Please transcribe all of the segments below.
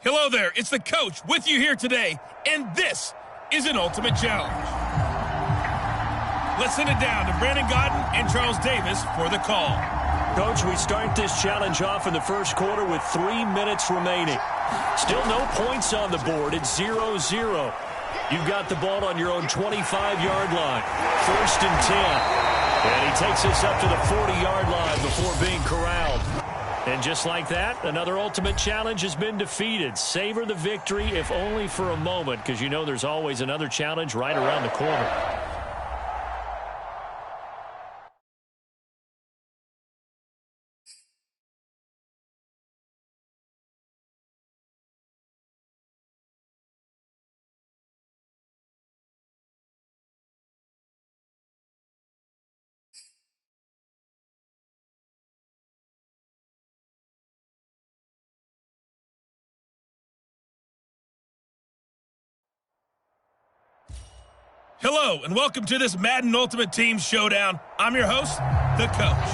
Hello there, it's the coach with you here today, and this is an Ultimate Challenge. Let's send it down to Brandon Godden and Charles Davis for the call. Coach, we start this challenge off in the first quarter with 3 minutes remaining. Still no points on the board. It's 0-0. You've got the ball on your own 25-yard line. 1st and 10. And he takes us up to the 40-yard line before being corralled. And just like that, another Ultimate Challenge has been defeated. Savor the victory, if only for a moment, because you know there's always another challenge right around the corner. Hello, and welcome to this Madden Ultimate Team Showdown. I'm your host, the coach.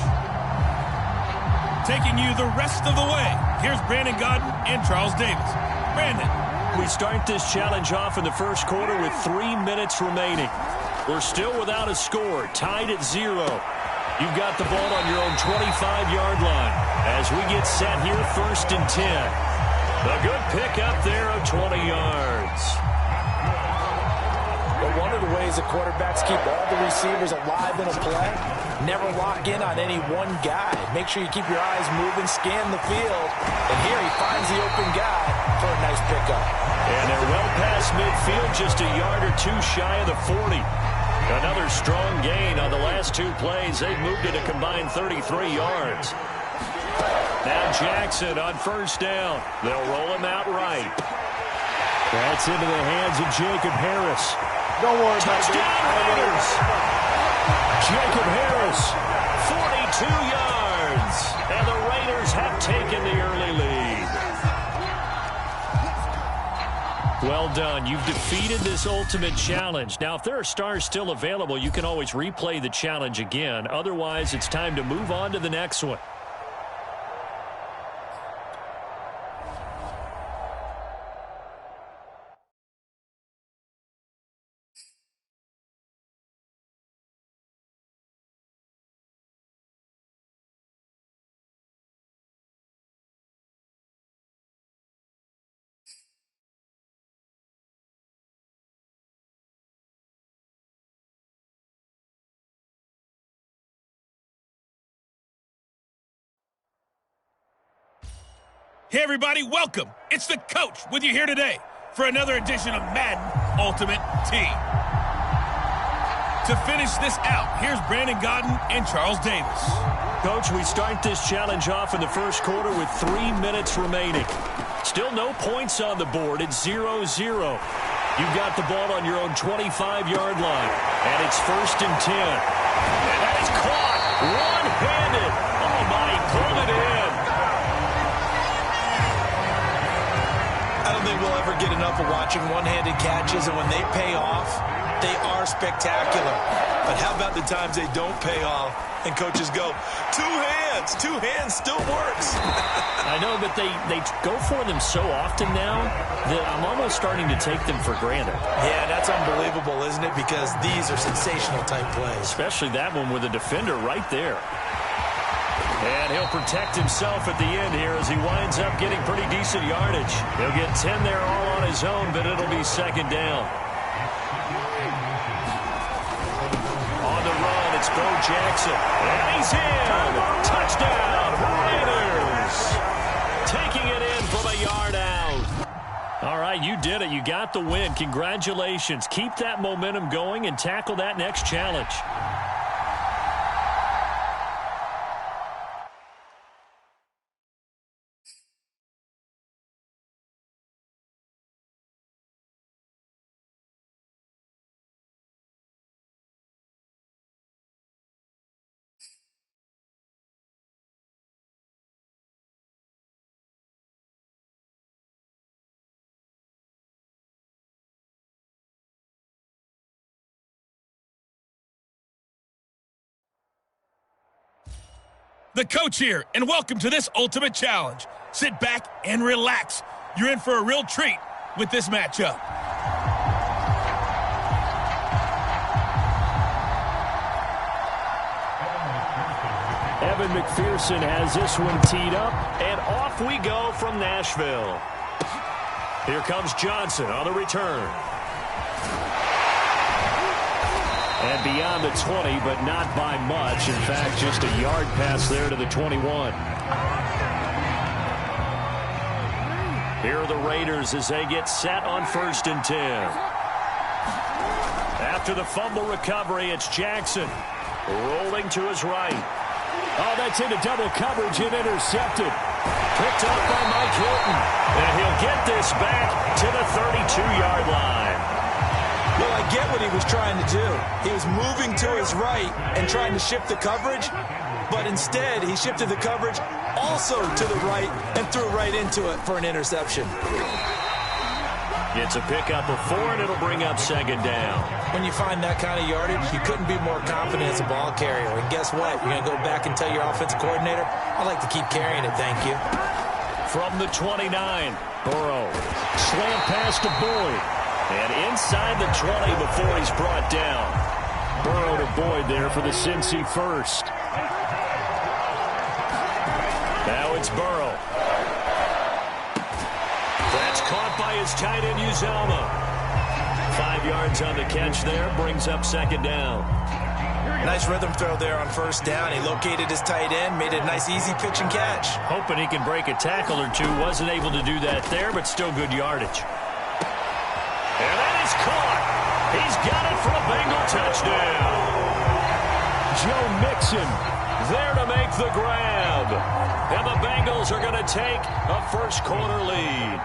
Taking you the rest of the way, here's Brandon Godden and Charles Davis. Brandon. We start this challenge off in the first quarter with 3 minutes remaining. We're still without a score, tied at 0. You've got the ball on your own 25-yard line as we get set here, 1st and 10. A good pick up there of 20 yards. But one of the ways that quarterbacks keep all the receivers alive in a play, never lock in on any one guy. Make sure you keep your eyes moving, scan the field. And here he finds the open guy for a nice pickup. And they're well past midfield, just a yard or two shy of the 40. Another strong gain on the last 2 plays. They've moved it a combined 33 yards. Now Jackson on 1st down. They'll roll him out right. That's into the hands of Jacob Harris. Don't worry about it. Touchdown Raiders! Jacob Harris, 42 yards. And the Raiders have taken the early lead. Well done. You've defeated this Ultimate Challenge. Now, if there are stars still available, you can always replay the challenge again. Otherwise, it's time to move on to the next one. Hey everybody, welcome. It's the coach with you here today for another edition of Madden Ultimate Team. To finish this out, here's Brandon Godden and Charles Davis. Coach, we start this challenge off in the first quarter with 3 minutes remaining. Still no points on the board. It's 0-0. You've got the ball on your own 25-yard line, and it's 1st and 10. And that is caught one-handed. Oh, my, pulled it in. I don't think we'll ever get enough of watching one-handed catches, and when they pay off, they are spectacular. But how about the times they don't pay off and coaches go, two hands still works. I know, but they go for them so often now that I'm almost starting to take them for granted. Yeah, that's unbelievable, isn't it? Because these are sensational type plays. Especially that one with a defender right there. And he'll protect himself at the end here as he winds up getting pretty decent yardage. He'll get 10 there all on his own, but it'll be 2nd down. On the run, it's Bo Jackson. And he's in! Touchdown, Raiders! Taking it in from a yard out. All right, you did it. You got the win. Congratulations. Keep that momentum going and tackle that next challenge. The coach here, and welcome to this Ultimate Challenge. Sit back and relax. you're in for a real treat with this matchup. Evan McPherson has this one teed up, and off we go from Nashville. Here comes Johnson on the return. And beyond the 20, but not by much. In fact, just a yard pass there to the 21. Here are the Raiders as they get set on 1st and 10. After the fumble recovery, it's Jackson rolling to his right. Oh, that's into double coverage and intercepted. Picked up by Mike Hilton. And he'll get this back to the 32-yard line. Well, I get what he was trying to do. He was moving to his right and trying to shift the coverage, but instead he shifted the coverage also to the right and threw right into it for an interception. It's a pickup of 4, and it'll bring up 2nd down. When you find that kind of yardage, you couldn't be more confident as a ball carrier. And guess what? You're going to go back and tell your offensive coordinator, I'd like to keep carrying it, thank you. From the 29, Burrow. Slant pass to Boyd. And inside the 20 before he's brought down. Burrow to Boyd there for the Cincy first. Now it's Burrow. That's caught by his tight end, Uzomah. 5 yards on the catch there, brings up 2nd down. Nice rhythm throw there on 1st down. He located his tight end, made it a nice easy pitch and catch. Hoping he can break a tackle or two. Wasn't able to do that there, but still good yardage. And that is caught. He's got it for a Bengal touchdown. Joe Mixon there to make the grab. And the Bengals are going to take a 1st quarter lead.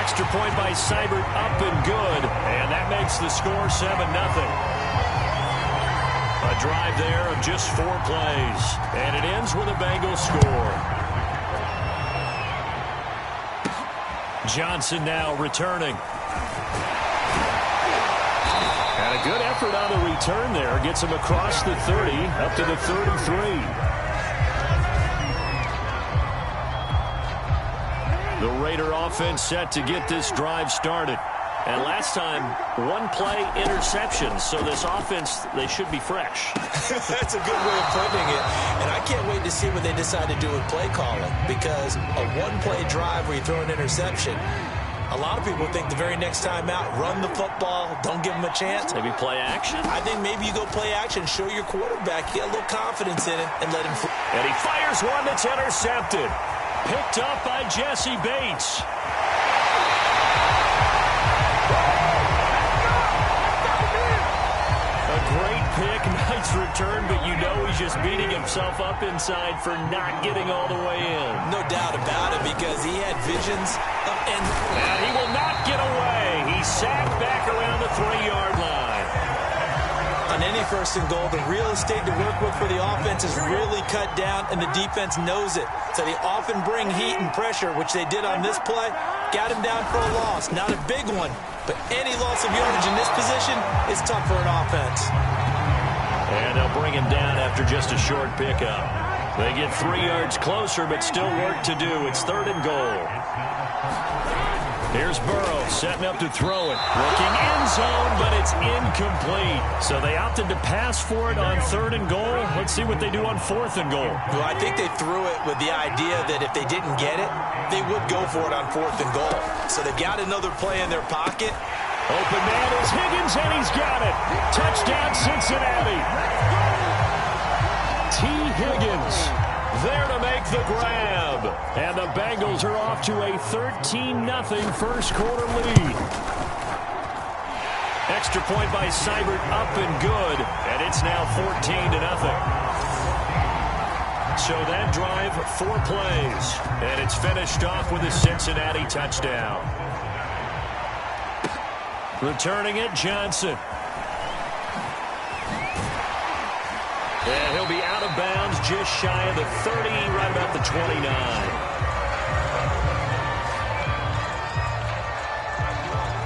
Extra point by Seibert, up and good. And that makes the score 7-0. A drive there of just 4 plays. And it ends with a Bengals score. Johnson now returning. And a good effort on the return there. Gets him across the 30, up to the 33. The Raider offense set to get this drive started. And last time, 1-play interception. So this offense, they should be fresh. That's a good way of putting it. And I can't wait to see what they decide to do with play calling. Because a 1-play drive where you throw an interception, a lot of people think the very next time out, run the football, don't give them a chance. Maybe play action? I think maybe you go play action, show your quarterback, get a little confidence in it, and let him. And he fires one that's intercepted. Picked up by Jesse Bates. A great pick, nice return, but you know he's just beating himself up inside for not getting all the way in. No doubt about it, because he had visions of end. And he will not get away. He's sacked back around the 3-yard line. On any 1st and goal, the real estate to work with for the offense is really cut down, and the defense knows it. So they often bring heat and pressure, which they did on this play. Got him down for a loss. Not a big one, but any loss of yardage in this position is tough for an offense. And they'll bring him down after just a short pickup. They get 3 yards closer, but still work to do. It's 3rd and goal. Here's Burrow setting up to throw it. Looking end zone, but it's incomplete. So they opted to pass for it on 3rd and goal. Let's see what they do on 4th and goal. Well, I think they threw it with the idea that if they didn't get it, they would go for it on 4th and goal. So they've got another play in their pocket. Open man is Higgins, and he's got it. Touchdown, Cincinnati. T. Higgins there to make the grab. And the Bengals are off to a 13-0 1st quarter lead. Extra point by Seibert, up and good. And it's now 14-0. So that drive, 4 plays. And it's finished off with a Cincinnati touchdown. Returning it, Johnson. And he'll be out of bounds just shy of the 30, right about the 29.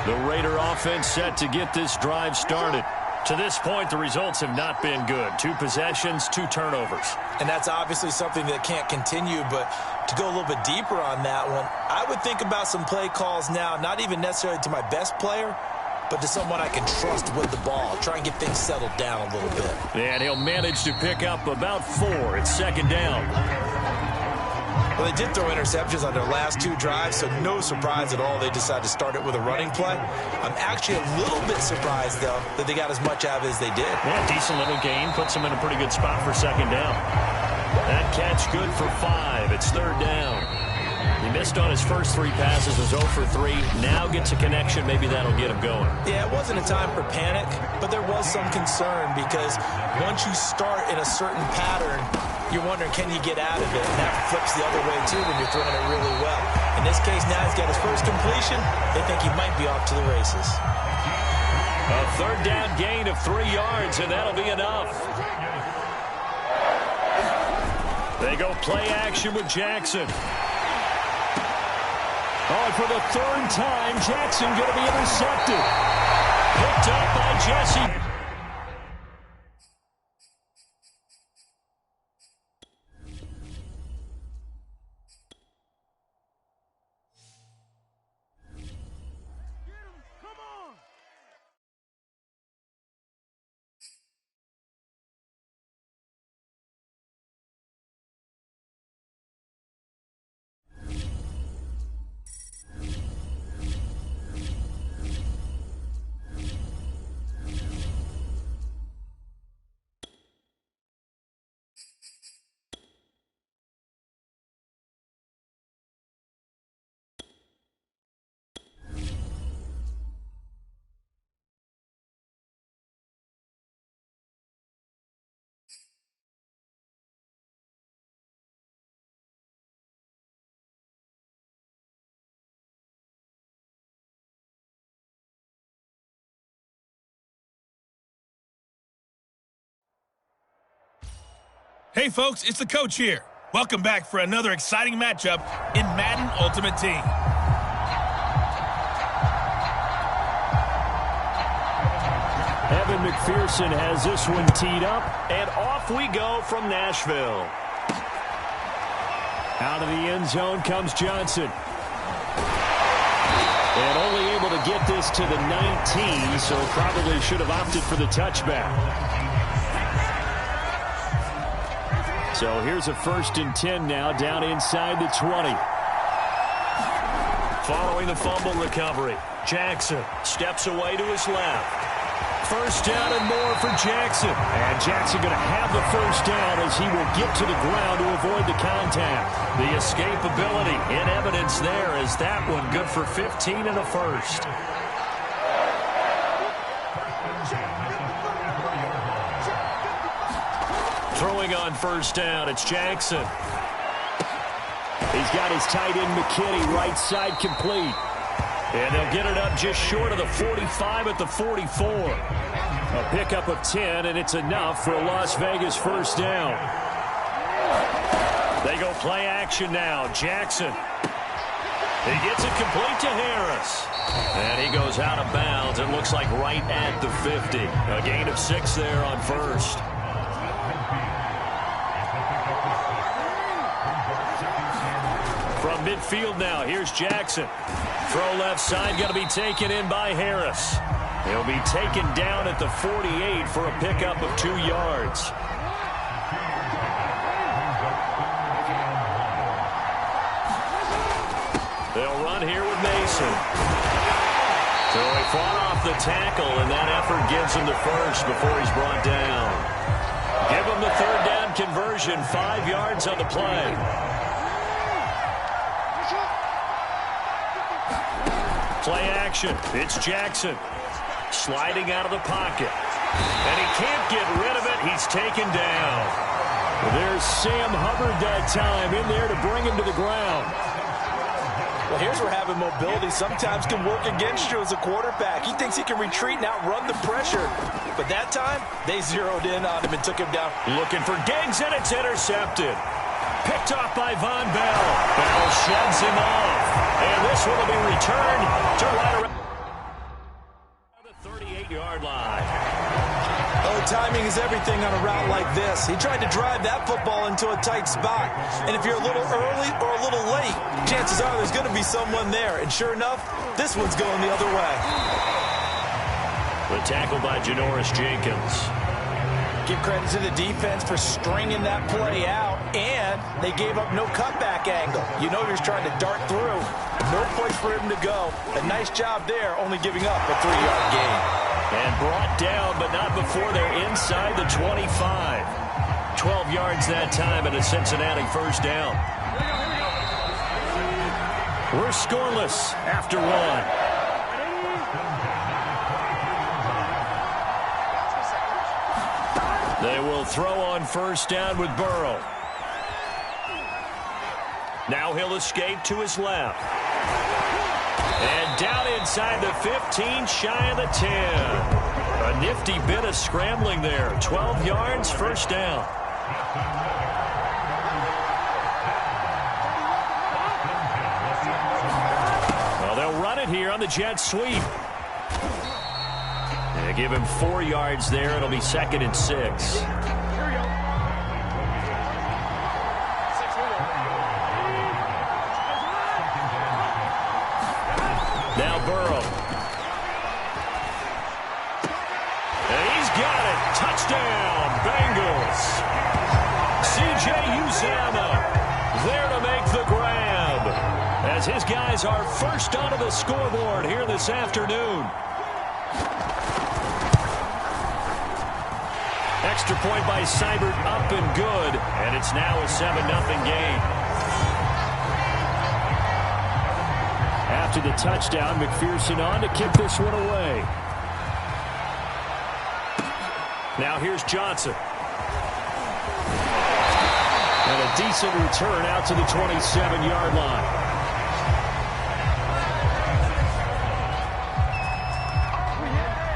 The Raider offense set to get this drive started. To this point, the results have not been good. 2 possessions, 2 turnovers. And that's obviously something that can't continue, but to go a little bit deeper on that one, I would think about some play calls now, not even necessarily to my best player, but to someone I can trust with the ball. Try and get things settled down a little bit. And he'll manage to pick up about 4. It's 2nd down. Well, they did throw interceptions on their last 2 drives, so no surprise at all they decided to start it with a running play. I'm actually a little bit surprised, though, that they got as much out of it as they did. Yeah, decent little gain. Puts them in a pretty good spot for 2nd down. That catch good for 5. It's 3rd down. He missed on his first 3 passes, was 0 for 3. Now gets a connection. Maybe that'll get him going. Yeah, it wasn't a time for panic, but there was some concern because once you start in a certain pattern, you're wondering, can you get out of it? And that flips the other way, too, when you're throwing it really well. In this case, now he's got his first completion. They think he might be off to the races. A 3rd down gain of 3 yards, and that'll be enough. They go play action with Jackson. Oh, for the 3rd time, Jackson going to be intercepted. Picked up by Jesse. Hey, folks, it's the coach here. Welcome back for another exciting matchup in Madden Ultimate Team. Evan McPherson has this one teed up, and off we go from Nashville. Out of the end zone comes Johnson. And only able to get this to the 19, so probably should have opted for the touchback. So here's a 1st and 10 now, down inside the 20. Following the fumble recovery, Jackson steps away to his left. 1st down and more for Jackson. And Jackson going to have the 1st down as he will get to the ground to avoid the contact. The escapability in evidence there as that one good for 15 and a 1st. Throwing on 1st down, it's Jackson. He's got his tight end McKinney right side complete. And they'll get it up just short of the 45 at the 44. A pickup of 10, and it's enough for a Las Vegas 1st down. They go play action now. Jackson. He gets it complete to Harris. And he goes out of bounds. It looks like right at the 50. A gain of 6 there on 1st. From midfield now, here's Jackson. Throw left side, going to be taken in by Harris. He'll be taken down at the 48 for a pickup of 2 yards. They'll run here with Mason. So he fought off the tackle, and that effort gives him the 1st before he's brought down. Give him the 3rd down conversion, 5 yards on the play. Play action. It's Jackson. Sliding out of the pocket. And he can't get rid of it. He's taken down. There's Sam Hubbard that time in there to bring him to the ground. Well, here's where having mobility sometimes can work against you as a quarterback. He thinks he can retreat and outrun the pressure. But that time, they zeroed in on him and took him down. Looking for Diggs, and it's intercepted. Picked off by Von Bell. Bell sheds him off. And this one will be returned to right around the 38-yard line. timing is everything on a route like this. He tried to drive that football into a tight spot. And if you're a little early or a little late, chances are there's going to be someone there. And sure enough, this one's going the other way. The tackle by Janoris Jenkins. Give credit to the defense for stringing that play out, and they gave up no cutback angle. You know he was trying to dart through. No place for him to go. A nice job there, only giving up a 3-yard gain. And brought down, but not before they're inside the 25. 12 yards that time and a Cincinnati first down. We're scoreless after one. They will throw on first down with Burrow. Now he'll escape to his left. And down inside the 15, shy of the 10. A nifty bit of scrambling there. 12 yards, first down. Well, they'll run it here on the jet sweep. They give him 4 yards there. It'll be 2nd and 6. Now Burrow. And he's got it. Touchdown, Bengals. C.J. Uzomah there to make the grab. As his guys are first onto the scoreboard here this afternoon. Extra point by Seibert, up and good. And it's now a 7-0 game. After the touchdown, McPherson on to kick this one away. Now here's Johnson. And a decent return out to the 27-yard line.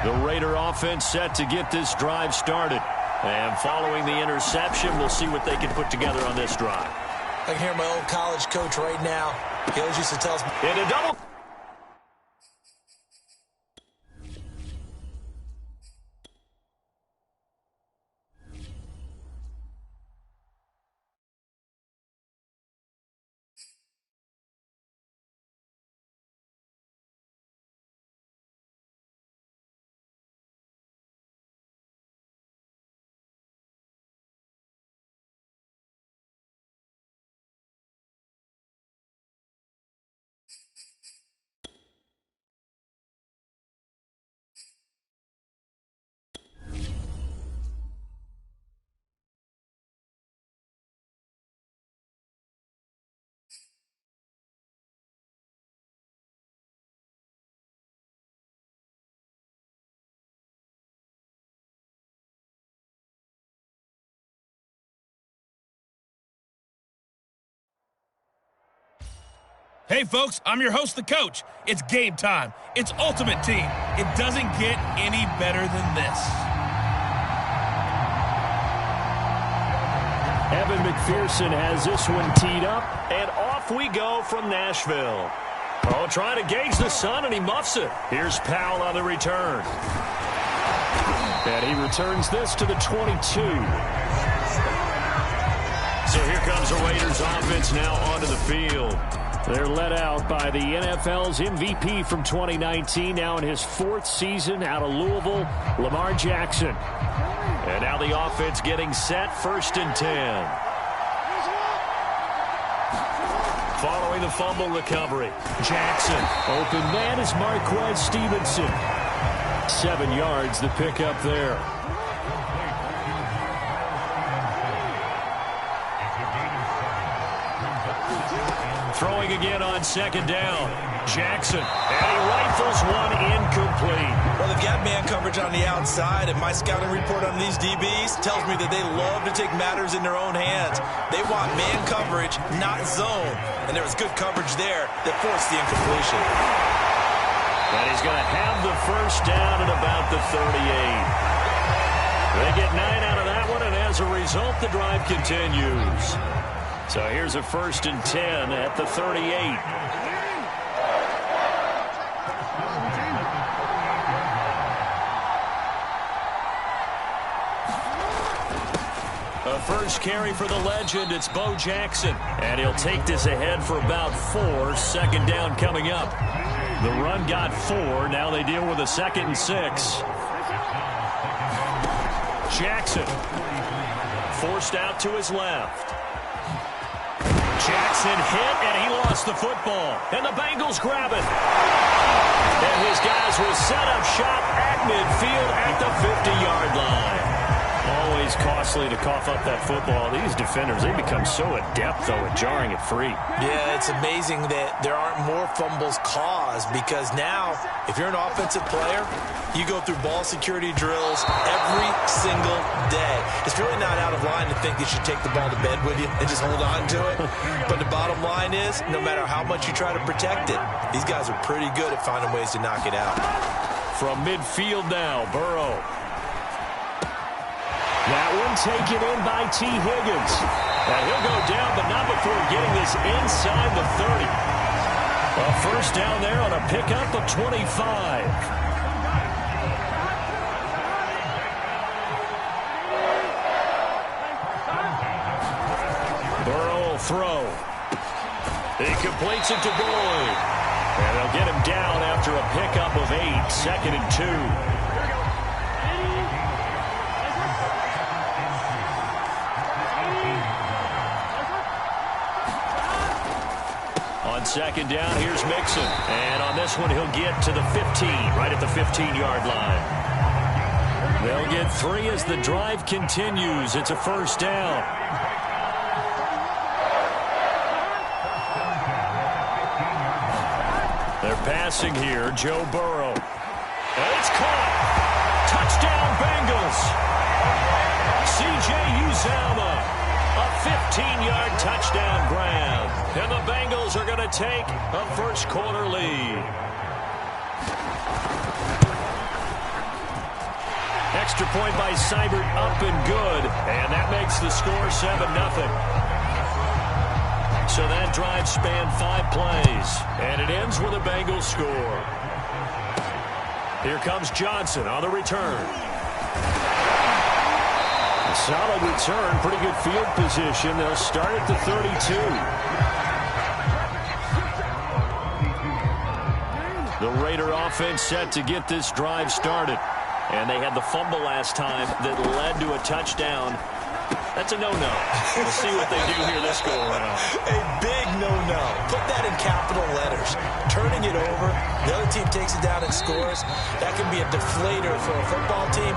The Raider offense set to get this drive started. And following the interception, we'll see what they can put together on this drive. I can hear my old college coach right now. He always used to tell us. In a double. Hey, folks, I'm your host, the coach. It's game time. It's Ultimate Team. It doesn't get any better than this. Evan McPherson has this one teed up, and off we go from Nashville. Oh, trying to gauge the sun, and he muffs it. Here's Powell on the return. And he returns this to the 22. So here comes the Raiders offense now onto the field. They're led out by the NFL's MVP from 2019, now in his 4th season out of Louisville, Lamar Jackson. And now the offense getting set, 1st and 10. Following the fumble recovery, Jackson. Open man is Marquez Stevenson. 7 yards, the pickup there. Throwing again on 2nd down. Jackson. And he rifles one incomplete. Well, they've got man coverage on the outside, and my scouting report on these DBs tells me that they love to take matters in their own hands. They want man coverage, not zone. And there was good coverage there that forced the incompletion. And he's going to have the first down at about the 38. They get 9 out of that one, and as a result, the drive continues. So here's a 1st and 10 at the 38. A first carry for the legend. It's Bo Jackson. And he'll take this ahead for about 4. Second down coming up. The run got 4. Now they deal with a 2nd and 6. Jackson forced out to his left. Jackson hit, and he lost the football. And the Bengals grab it. And his guys will set up shop at midfield at the 50-yard line. Always costly to cough up that football. These defenders, they become so adept, though, at jarring it free. Yeah, it's amazing that there aren't more fumbles caused, because now, if you're an offensive player, you go through ball security drills every single day. It's really not out of line to think you should take the ball to bed with you and just hold on to it. But the bottom line is, no matter how much you try to protect it, these guys are pretty good at finding ways to knock it out. From midfield now, Burrow. That one taken in by T. Higgins. And he'll go down, but not before getting this inside the 30. A first down there on a pickup of 25. Burrow will throw. He completes it to Boyd. And they'll get him down after a pickup of 8. 2nd and 2. On second down, here's Mixon. And on this one, he'll get to the 15, right at the 15-yard line. They'll get 3 as the drive continues. It's a first down. They're passing here, Joe Burrow. And it's caught. Touchdown, Bengals. C.J. Uzomah. A 15-yard touchdown grab. And the Bengals are going to take a first quarter lead. Extra point by Seibert, up and good. And that makes the score 7-0. So that drive spanned 5 plays. And it ends with a Bengals score. Here comes Johnson on the return. Solid return, pretty good field position. They'll start at the 32. The Raider offense set to get this drive started. And they had the fumble last time that led to a touchdown. That's a no-no. We'll see what they do here this go-around. A big no-no. Put that in capital letters. Turning it over, the other team takes it down and scores. That can be a deflator for a football team.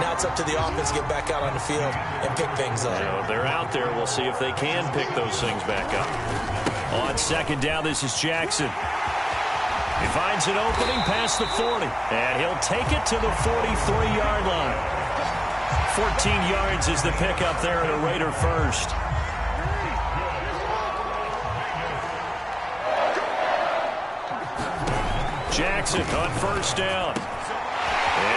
Now it's up to the offense to get back out on the field and pick things up. So they're out there. We'll see if they can pick those things back up. On second down, this is Jackson. He finds an opening past the 40, and he'll take it to the 43-yard line. 14 yards is the pickup there at a Raider first. Jackson on first down.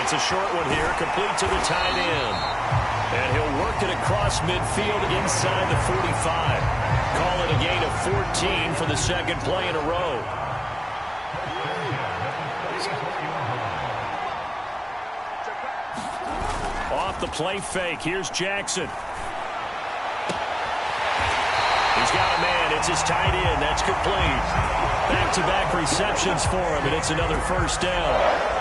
It's a short one here, complete to the tight end. And he'll work it across midfield inside the 45. Call it a gain of 14 for the second play in a row. Off the play fake, here's Jackson. He's got a man, it's his tight end, that's complete. Back-to-back receptions for him, and it's another first down.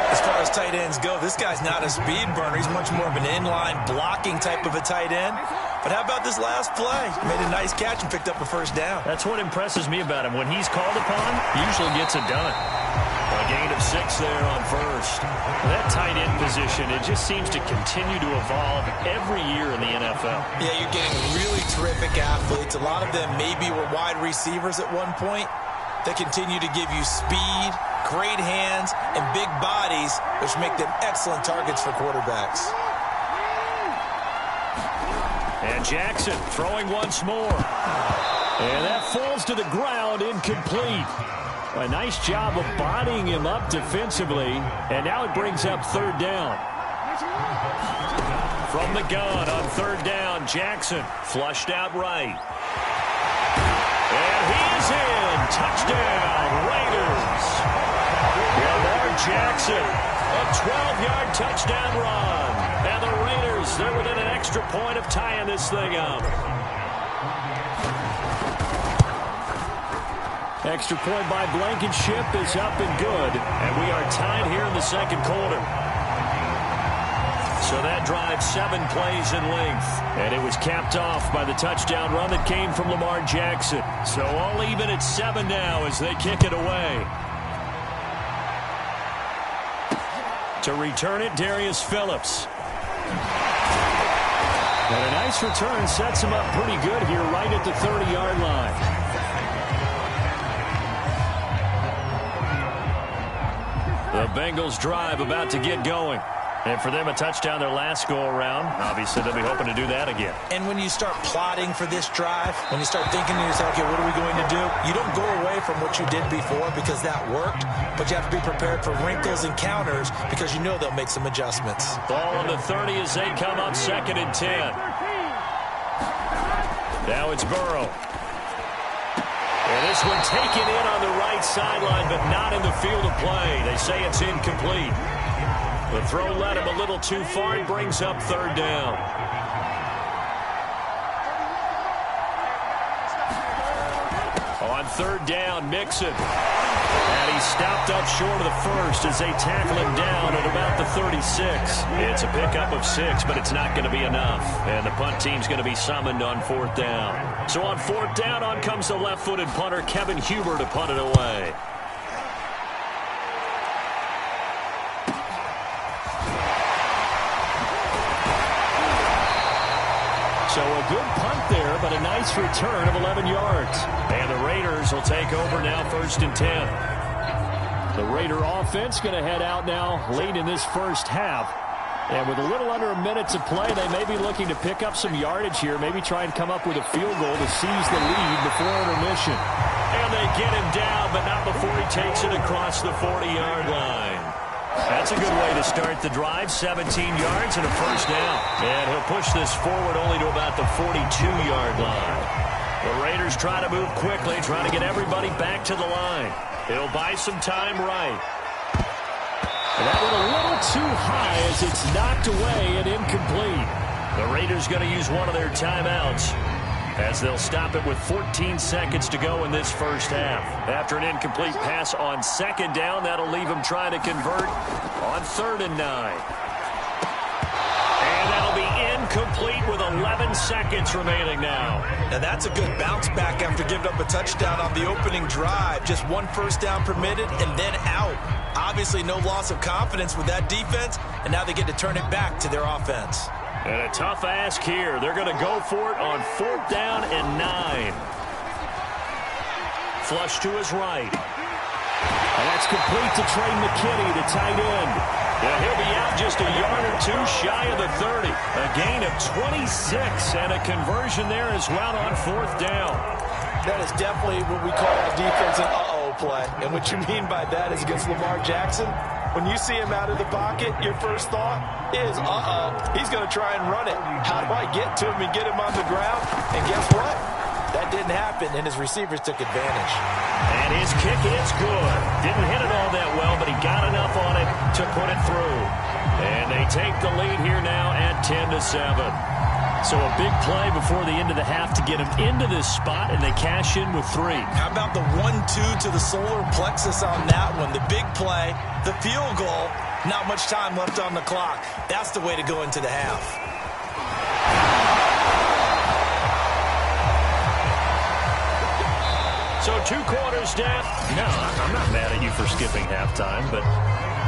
As far as tight ends go, this guy's not a speed burner. He's much more of an inline blocking type of a tight end. But how about this last play? Made a nice catch and picked up a first down. That's what impresses me about him. When he's called upon, he usually gets it done. A gain of 6 there on first. That tight end position, it just seems to continue to evolve every year in the NFL. Yeah, you're getting really terrific athletes. A lot of them maybe were wide receivers at one point. They continue to give you speed, great hands, and big bodies, which make them excellent targets for quarterbacks. And Jackson throwing once more. And that falls to the ground, incomplete. A nice job of bodying him up defensively. And now it brings up third down. From the gun on third down, Jackson flushed out right. And he is in. Touchdown, Raiders. Lamar Jackson, a 12-yard touchdown run. And the Raiders, they're within an extra extra point of tying this thing up. Extra point by Blankenship is up and good. And we are tied here in the second quarter. So that drive 7 plays in length. And it was capped off by the touchdown run that came from Lamar Jackson. So all even at 7 now as they kick it away. To return it, Darius Phillips. And a nice return sets him up pretty good here right at the 30-yard line. The Bengals drive about to get going. And for them, a touchdown their last go-around. Obviously, they'll be hoping to do that again. And when you start plotting for this drive, when you start thinking to yourself, okay, what are we going to do? You don't go away from what you did before because that worked, but you have to be prepared for wrinkles and counters because you know they'll make some adjustments. Ball on the 30 as they come up 2nd and 10. Now it's Burrow. And this one taken in on the right sideline, but not in the field of play. They say it's incomplete. The throw led him a little too far. It brings up 3rd down. On 3rd down, Mixon. And he stopped up short of the first as they tackle him down at about the 36. It's a pickup of 6, but it's not going to be enough. And the punt team's going to be summoned on 4th down. So on 4th down, on comes the left-footed punter, Kevin Huber, to punt it away. So a good punt there, but a nice return of 11 yards. And the Raiders will take over now 1st and 10. The Raider offense going to head out now late in this first half. And with a little under a minute to play, they may be looking to pick up some yardage here, maybe try and come up with a field goal to seize the lead before intermission. And they get him down, but not before he takes it across the 40-yard line. That's a good way to start the drive. 17 yards and a 1st down. And he'll push this forward only to about the 42-yard line. The Raiders try to move quickly, trying to get everybody back to the line. He'll buy some time right. And that one a little too high as it's knocked away and incomplete. The Raiders going to use one of their timeouts as they'll stop it with 14 seconds to go in this first half. After an incomplete pass on 2nd down, that'll leave them trying to convert on 3rd and 9. And that'll be incomplete with 11 seconds remaining now. Now that's a good bounce back after giving up a touchdown on the opening drive. Just 1 first down permitted and then out. Obviously no loss of confidence with that defense, and now they get to turn it back to their offense. And a tough ask here. They're going to go for it on 4th down and 9. Flush to his right. And that's complete to Trey McKinney, the tight end. Yeah, he'll be out just a yard or 2 shy of the 30. A gain of 26 and a conversion there as well on 4th down. That is definitely what we call a defensive uh-oh play. And what you mean by that is against Lamar Jackson, when you see him out of the pocket, your first thought is, uh-oh, he's going to try and run it. How do I get to him and get him on the ground? And guess what? That didn't happen, and his receivers took advantage. And his kick is good. Didn't hit it all that well, but he got enough on it to put it through. And they take the lead here now at 10-7. So a big play before the end of the half to get him into this spot, and they cash in with 3. How about the 1-2 to the solar plexus on that one? The big play, the field goal, not much time left on the clock. That's the way to go into the half. So 2 quarters down. No, I'm not mad at you for skipping halftime, but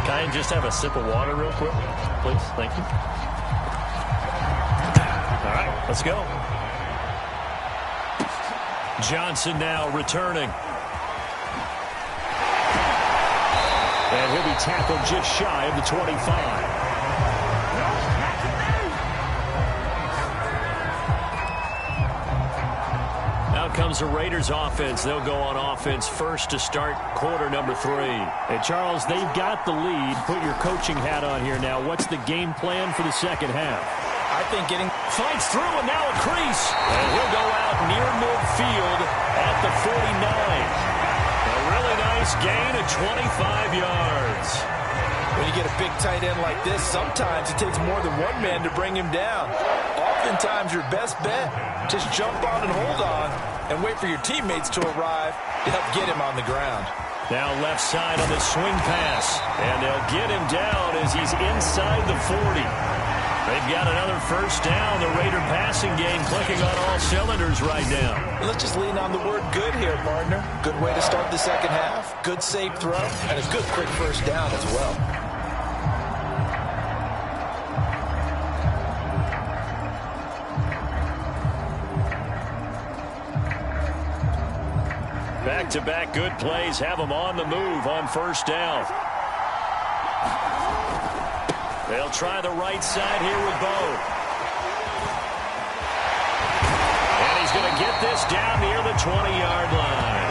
can I just have a sip of water real quick, please? Thank you. All right, let's go. Johnson now returning. And he'll be tackled just shy of the 25. Out comes the Raiders offense. They'll go on offense first to start quarter number 3. And Charles, they've got the lead. Put your coaching hat on here now. What's the game plan for the second half? I think getting fights through and now a crease. And he'll go out near midfield at the 49. A really nice gain of 25 yards. When you get a big tight end like this, sometimes it takes more than one man to bring him down. Oftentimes, your best bet, just jump on and hold on and wait for your teammates to arrive to help get him on the ground. Now left side on the swing pass. And they'll get him down as he's inside the 40. They've got another first down. The Raider passing game clicking on all cylinders right now. Let's just lean on the word good here, partner. Good way to start the second half. Good safe throw. And a good quick first down as well. Back-to-back good plays have them on the move on first down. They'll try the right side here with Bo. And he's going to get this down near the 20-yard line.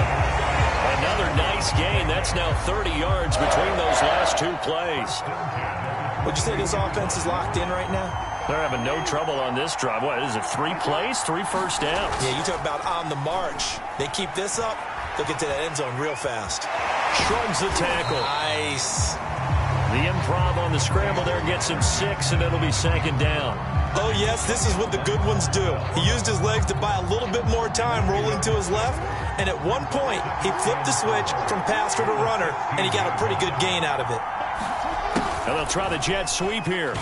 Another nice gain. That's now 30 yards between those last two plays. Would you say this offense is locked in right now? They're having no trouble on this drive. What is it, 3 plays, 3 first downs? Yeah, you talk about on the march. They keep this up, they'll get to that end zone real fast. Shrugs the tackle. Nice. The improv on the scramble there gets him 6, and it'll be second down. Oh, yes, this is what the good ones do. He used his legs to buy a little bit more time rolling to his left, and at one point, he flipped the switch from passer to runner, and he got a pretty good gain out of it. And they'll try the jet sweep here.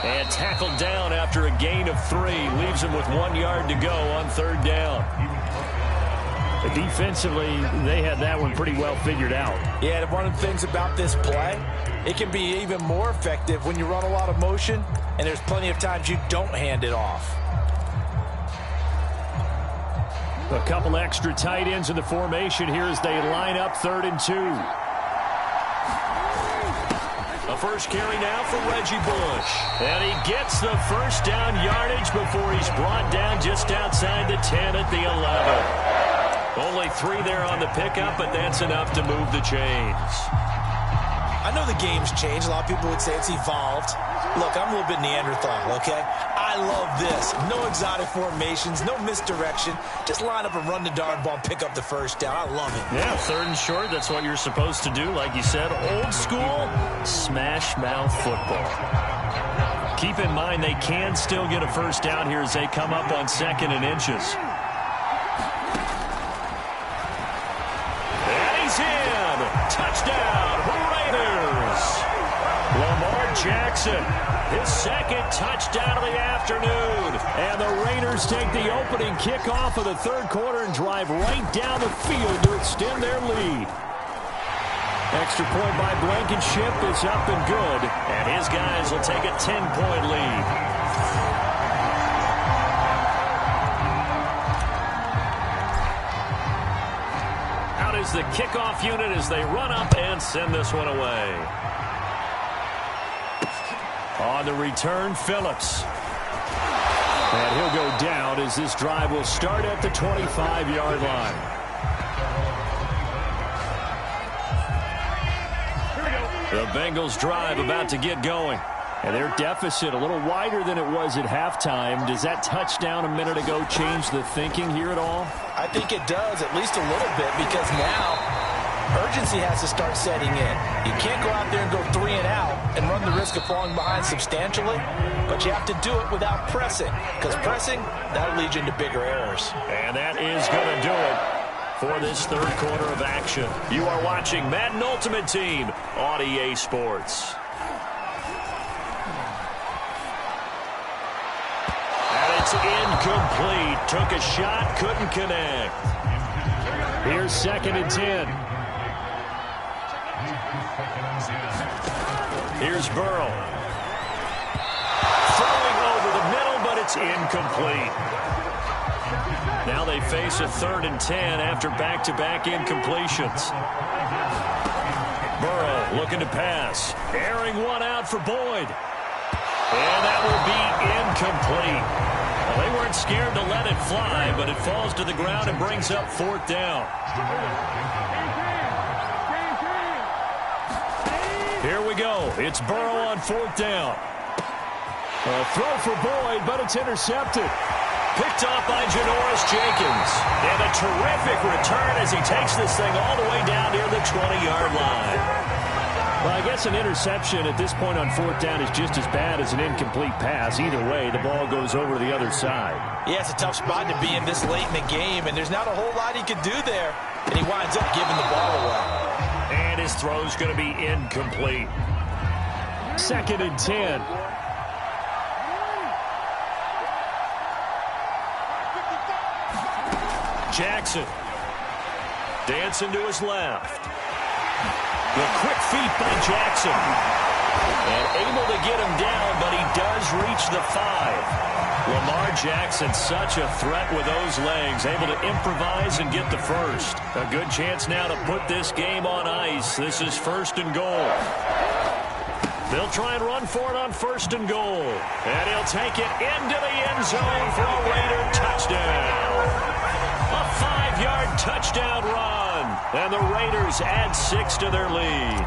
And tackled down after a gain of 3. Leaves him with 1 yard to go on third down. Defensively, they had that one pretty well figured out. Yeah, one of the things about this play, it can be even more effective when you run a lot of motion, and there's plenty of times you don't hand it off. A couple extra tight ends in the formation here as they line up 3rd and 2. A first carry now for Reggie Bush. And he gets the first down yardage before he's brought down just outside the 10 at the 11. Only 3 there on the pickup, but that's enough to move the chains. I know the game's changed. A lot of people would say it's evolved. Look, I'm a little bit Neanderthal, okay? I love this. No exotic formations, no misdirection. Just line up and run the darn ball, pick up the first down. I love it. Yeah, 3rd and short, that's what you're supposed to do. Like you said, old school, smash mouth football. Keep in mind they can still get a first down here as they come up on 2nd and inches. Touchdown, Raiders! Lamar Jackson, his 2nd touchdown of the afternoon. And the Raiders take the opening kickoff of the 3rd quarter and drive right down the field to extend their lead. Extra point by Blankenship is up and good. And his guys will take a 10-point lead. Is the kickoff unit as they run up and send this one away. On the return, Phillips. And he'll go down as this drive will start at the 25-yard line. The Bengals drive about to get going. And their deficit a little wider than it was at halftime. Does that touchdown a minute ago change the thinking here at all? I think it does, at least a little bit, because now urgency has to start setting in. You can't go out there and go 3 and out and run the risk of falling behind substantially, but you have to do it without pressing, because pressing, that'll lead you into bigger errors. And that is going to do it for this 3rd quarter of action. You are watching Madden Ultimate Team on EA Sports. It's incomplete. Took a shot, couldn't connect. Here's 2nd and 10. Here's Burrow. Throwing over the middle, but it's incomplete. Now they face a 3rd and 10 after back-to-back incompletions. Burrow looking to pass. Airing one out for Boyd. And that will be incomplete. Well, they weren't scared to let it fly, but it falls to the ground and brings up 4th down. Here we go. It's Burrow on 4th down. A throw for Boyd, but it's intercepted. Picked off by Janoris Jenkins. And a terrific return as he takes this thing all the way down near the 20-yard line. Well, I guess an interception at this point on fourth down is just as bad as an incomplete pass. Either way, the ball goes over to the other side. Yeah, it's a tough spot to be in this late in the game, and there's not a whole lot he could do there. And he winds up giving the ball away. And his throw's going to be incomplete. 2nd and 10. Jackson dancing to his left. The quick feet by Jackson. And able to get him down, but he does reach the 5. Lamar Jackson, such a threat with those legs, able to improvise and get the first. A good chance now to put this game on ice. This is 1st and goal. They'll try and run for it on 1st and goal. And he'll take it into the end zone for a Raider touchdown. A 5-yard touchdown run. And the Raiders add 6 to their lead.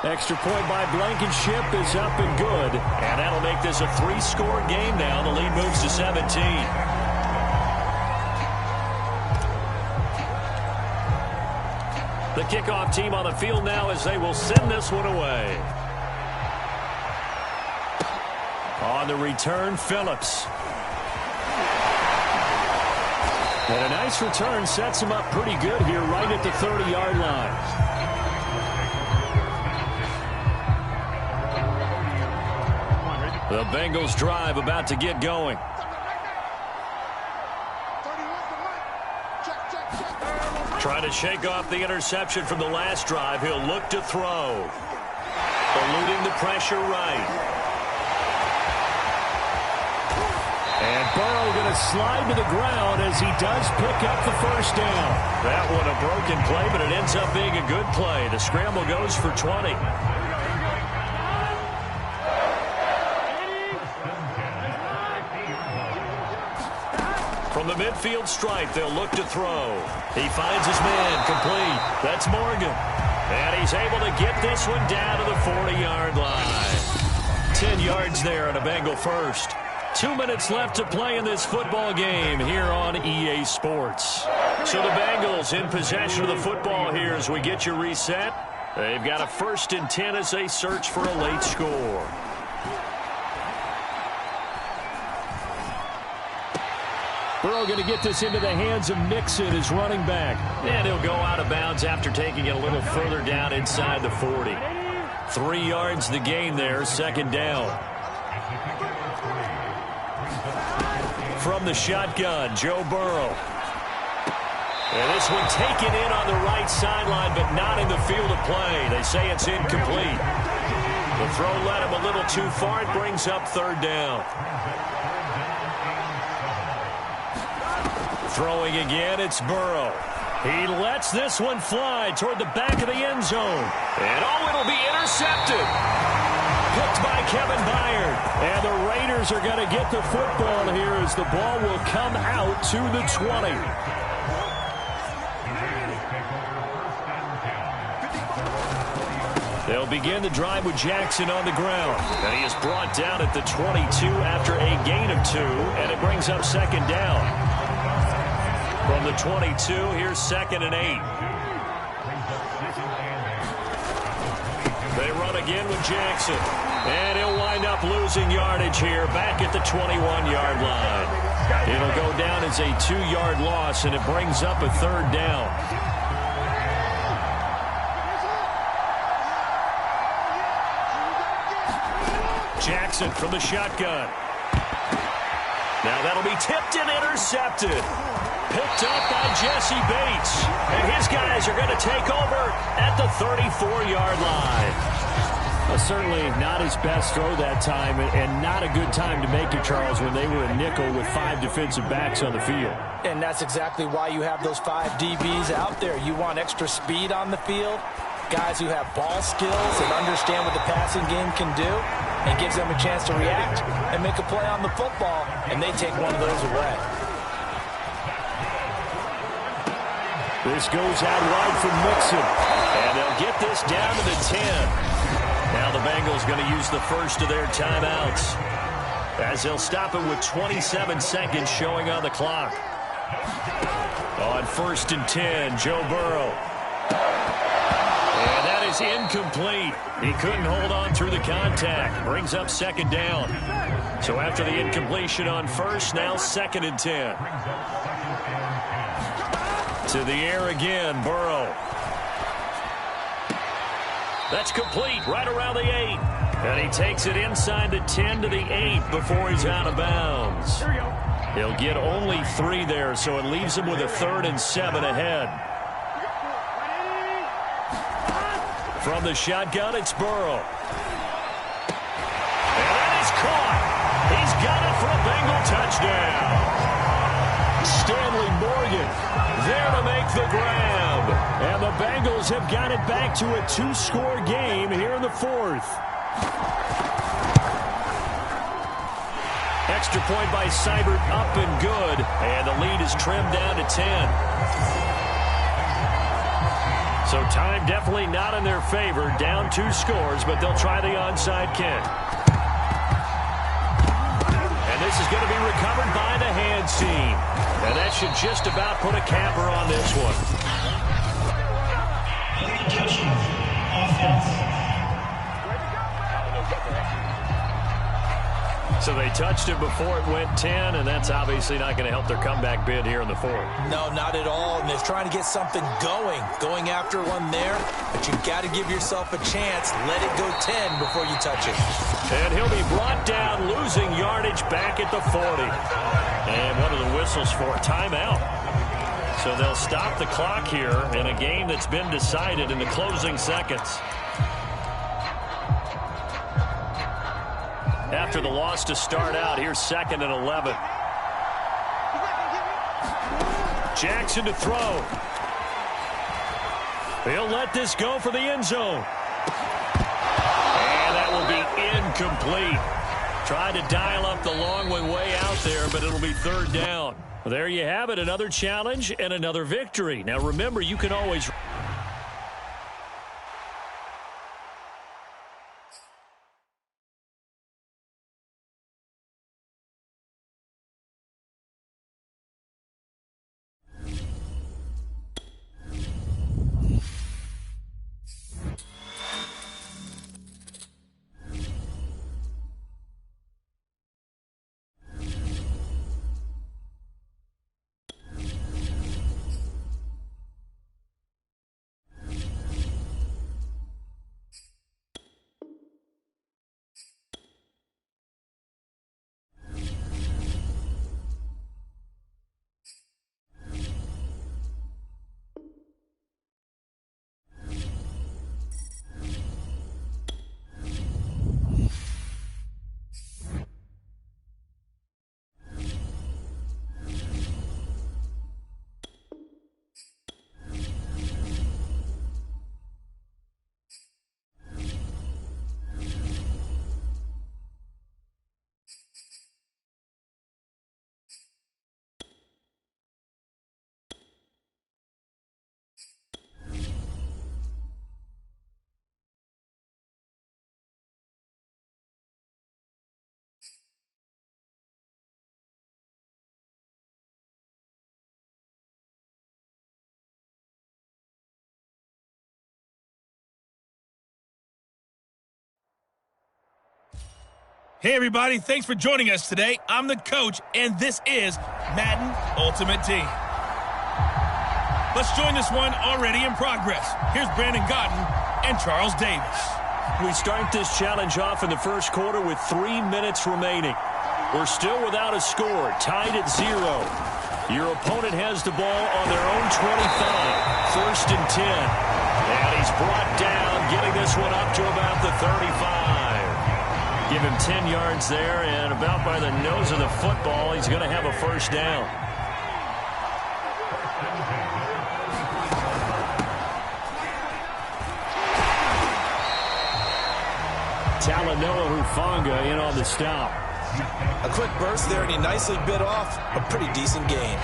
Extra point by Blankenship is up and good. And that'll make this a 3-score game now. The lead moves to 17. The kickoff team on the field now as they will send this one away. On the return, Phillips. And a nice return sets him up pretty good here right at the 30-yard line. The Bengals drive about to get going. Trying to shake off the interception from the last drive. He'll look to throw. Eluding the pressure right. And Burrow going to slide to the ground as he does pick up the first down. That one a broken play, but it ends up being a good play. The scramble goes for 20. From the midfield stripe, they'll look to throw. He finds his man, complete. That's Morgan. And he's able to get this one down to the 40-yard line. 10 yards there on a Bengal first. 2 minutes left to play in this football game here on EA Sports. So the Bengals in possession of the football here as we get you reset. They've got a 1st and 10 as they search for a late score. Burrow going to get this into the hands of Mixon, his running back. And he'll go out of bounds after taking it a little further down inside the 40. 3 yards the gain there, 2nd down. From the shotgun, Joe Burrow. And this one taken in on the right sideline, but not in the field of play. They say it's incomplete. The throw led him a little too far. It brings up 3rd down. Throwing again, it's Burrow. He lets this one fly toward the back of the end zone. And oh, it'll be intercepted. Picked by Kevin Byard. And the Raiders are going to get the football here as the ball will come out to the 20. They'll begin the drive with Jackson on the ground. And he is brought down at the 22 after a gain of 2. And it brings up 2nd down. From the 22, here's 2nd and 8. They run again with Jackson. And he'll wind up losing yardage here back at the 21-yard line. It'll go down as a 2-yard loss, and it brings up a 3rd down. Jackson from the shotgun. Now that'll be tipped and intercepted. Picked up by Jesse Bates. And his guys are going to take over at the 34-yard line. Well, certainly not his best throw that time, and not a good time to make it, Charles, when they were a nickel with 5 defensive backs on the field. And that's exactly why you have those 5 DBs out there. You want extra speed on the field, guys who have ball skills and understand what the passing game can do, and gives them a chance to react and make a play on the football, and they take one of those away. This goes out wide for Mixon. And they'll get this down to the 10. Now the Bengals going to use the first of their timeouts as they'll stop it with 27 seconds showing on the clock. On 1st and 10, Joe Burrow. And that is incomplete. He couldn't hold on through the contact. Brings up 2nd down. So after the incompletion on 1st, now 2nd and 10. To the air again, Burrow. That's complete right around the 8. And he takes it inside the 10 to the 8 before he's out of bounds. He'll get only 3 there, so it leaves him with a 3rd and 7 ahead. From the shotgun, it's Burrow. And that is caught. He's got it for a Bengal touchdown. Stanley Morgan there to make the grab. And the Bengals have got it back to a 2-score game here in the 4th. Extra point by Seibert, up and good. And the lead is trimmed down to 10. So time definitely not in their favor. Down 2 scores, but they'll try the onside kick. And this is going to be recovered by the hands team. And that should just about put a capper on this one. Offense. So they touched it before it went 10, and that's obviously not going to help their comeback bid here in the 4th. No, not at all. And they're trying to get something going after one there. But you've got to give yourself a chance. Let it go 10 before you touch it. And he'll be brought down, losing yardage back at the 40. And what are the whistles for? Timeout. So they'll stop the clock here in a game that's been decided in the closing seconds. After the loss to start out, here's 2nd and 11. Jackson to throw. He'll let this go for the end zone. And that will be incomplete. Tried to dial up the long one way out there, but it'll be 3rd down. Well, there you have it, another challenge and another victory. Now remember, you can always... Hey, everybody. Thanks for joining us today. I'm the coach, and this is Madden Ultimate Team. Let's join this one already in progress. Here's Brandon Gaudin and Charles Davis. We start this challenge off in the 1st quarter with 3 minutes remaining. We're still without a score, tied at 0. Your opponent has the ball on their own 25, 1st and 10. And he's brought down, getting this one up to about the 35. Give him 10 yards there, and about by the nose of the football, he's going to have a 1st down. Talanoa Hufanga in on the stop. A quick burst there, and he nicely bit off a pretty decent gain.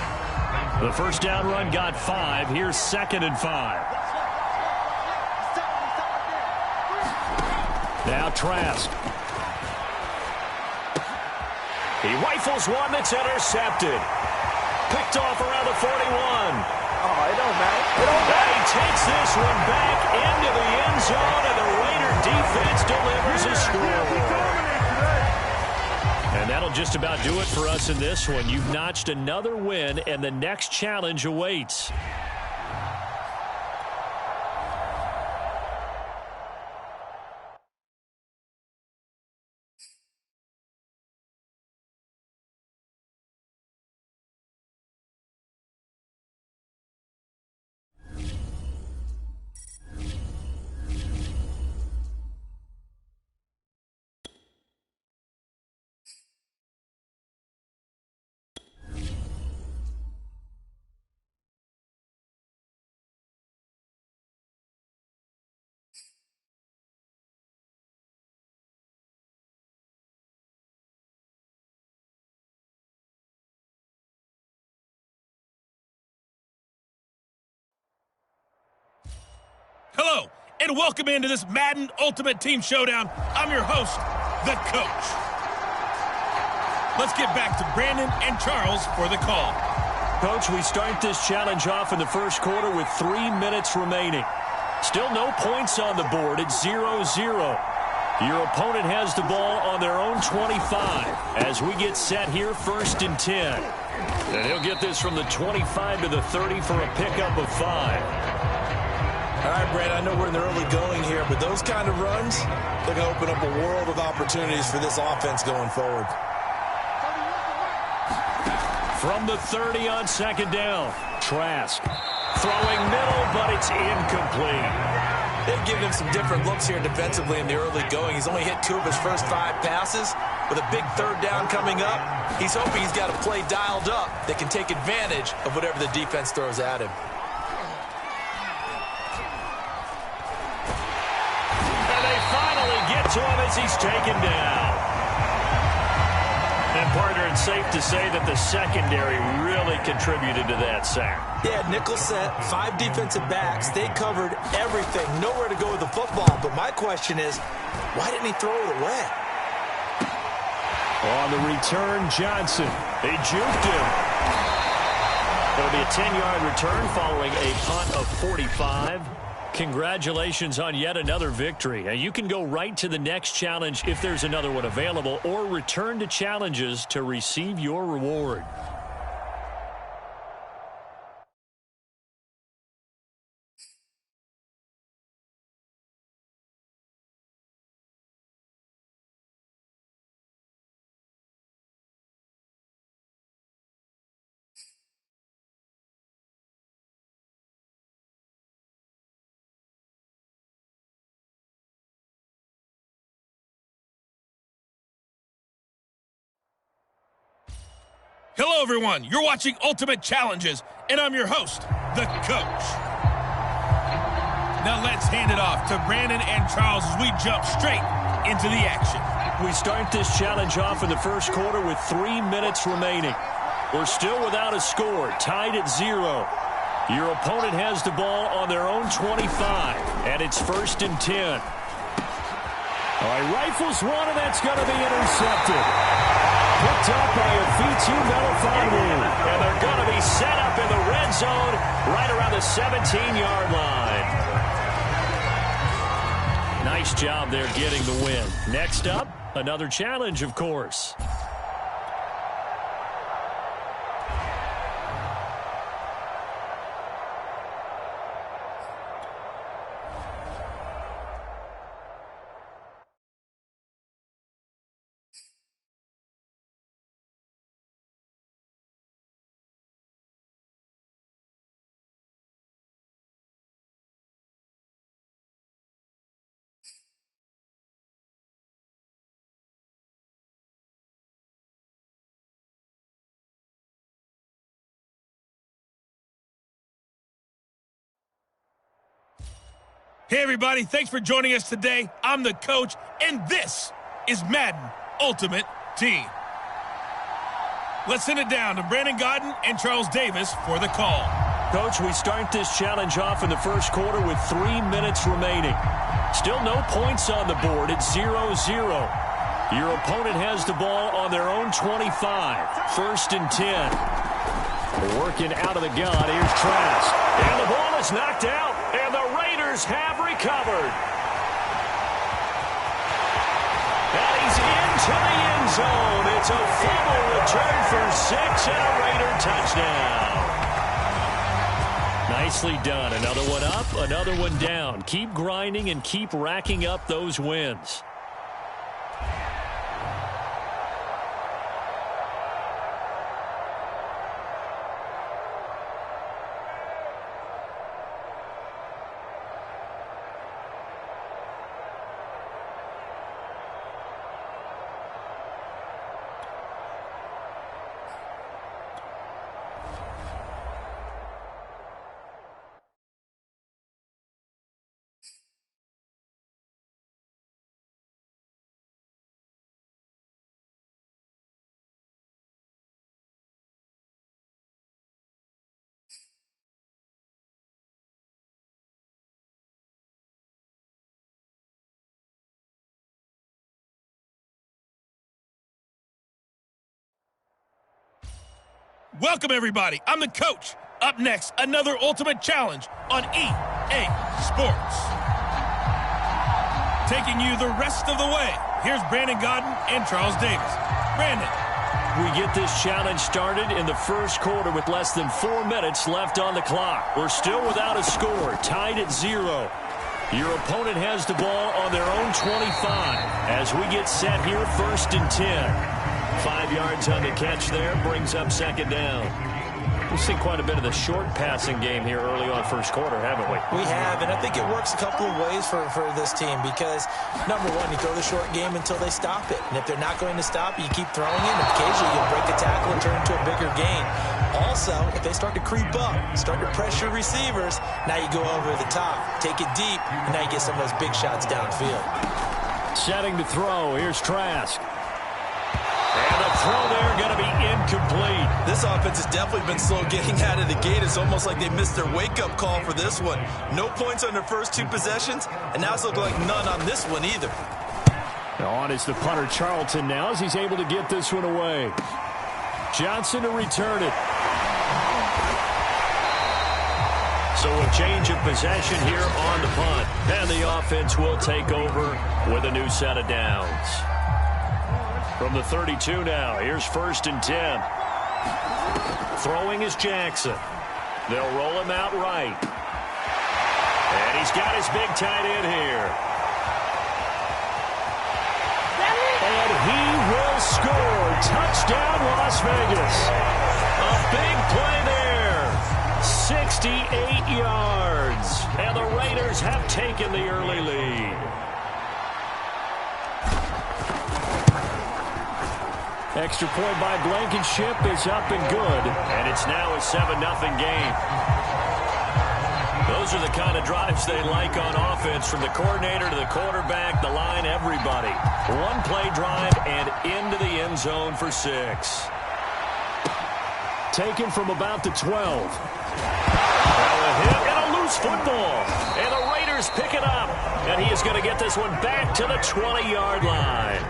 The 1st down run got 5. Here's 2nd and 5. Now Trask. He rifles one that's intercepted. Picked off around the 41. Oh, it don't matter. And he takes this one back into the end zone, and the Raider defense delivers a score. And that'll just about do it for us in this one. You've notched another win, and the next challenge awaits. Hello, and welcome into this Madden Ultimate Team Showdown. I'm your host, the Coach. Let's get back to Brandon and Charles for the call. Coach, we start this challenge off in the first quarter with 3 minutes remaining. Still no points on the board. It's 0-0. Your opponent has the ball on their own 25 as we get set here, 1st and 10. And he'll get this from the 25 to the 30 for a pickup of 5. All right, Brad, I know we're in the early going here, but those kind of runs, they're going to open up a world of opportunities for this offense going forward. From the 30 on 2nd down, Trask throwing middle, but it's incomplete. They've given him some different looks here defensively in the early going. He's only hit 2 of his first 5 passes. With a big 3rd down coming up, he's hoping he's got a play dialed up that can take advantage of whatever the defense throws at him. To him as he's taken down. And, partner, it's safe to say that the secondary really contributed to that sack. Yeah, nickel set, 5 defensive backs. They covered everything. Nowhere to go with the football. But my question is, why didn't he throw it away? On the return, Johnson. They juked him. It'll be a 10-yard return following a punt of 45. Congratulations on yet another victory. Now, you can go right to the next challenge if there's another one available, or return to challenges to receive your reward. Hello, everyone. You're watching Ultimate Challenges, and I'm your host, the Coach. Now let's hand it off to Brandon and Charles as we jump straight into the action. We start this challenge off in the first quarter with 3 minutes remaining. We're still without a score, tied at 0. Your opponent has the ball on their own 25, and it's 1st and 10. All right, rifles one, and that's going to be intercepted. Picked up by a Fitu Melifonwu. And they're going to be set up in the red zone right around the 17-yard line. Nice job there getting the win. Next up, another challenge, of course. Hey, everybody. Thanks for joining us today. I'm the Coach, and this is Madden Ultimate Team. Let's send it down to Brandon Gaudin and Charles Davis for the call. Coach, we start this challenge off in the first quarter with 3 minutes remaining. Still no points on the board. It's 0-0. Your opponent has the ball on their own 25. 1st and 10. Working out of the gun. Here's Trask. And the ball is knocked out. And the Raiders have recovered. And he's into the end zone. It's a fumble return for 6 and a Raider touchdown. Nicely done. Another one up, another one down. Keep grinding and keep racking up those wins. Welcome, everybody. I'm the coach. Up next, another ultimate challenge on EA Sports. Taking you the rest of the way, here's Brandon Gaudin and Charles Davis. Brandon. We get this challenge started in the first quarter with less than 4 minutes left on the clock. We're still without a score, tied at 0. Your opponent has the ball on their own 25 as we get set here, 1st and 10. 5 yards on the catch there, brings up 2nd down. We've seen quite a bit of the short passing game here early on first quarter, haven't we? We have, and I think it works a couple of ways for this team because, number one, you throw the short game until they stop it. And if they're not going to stop it, you keep throwing it, and occasionally you'll break a tackle and turn it into a bigger gain. Also, if they start to creep up, start to pressure receivers, now you go over the top, take it deep, and now you get some of those big shots downfield. Setting to throw, here's Trask. And the throw there going to be incomplete. This offense has definitely been slow getting out of the gate. It's almost like they missed their wake-up call for this one. No points on their first 2 possessions, and now it's looking like none on this one either. On is the punter Charlton now as he's able to get this one away. Johnson to return it. So a change of possession here on the punt. And the offense will take over with a new set of downs. From the 32 now, here's 1st and 10. Throwing is Jackson. They'll roll him out right. And he's got his big tight end here. And he will score. Touchdown, Las Vegas. A big play there. 68 yards. And the Raiders have taken the early lead. Extra point by Blankenship is up and good. And it's now a 7-0 game. Those are the kind of drives they like on offense, from the coordinator to the quarterback, the line, everybody. 1-play drive and into the end zone for 6. Taken from about the 12. Now a hit and a loose football. And the Raiders pick it up. And he is going to get this one back to the 20-yard line.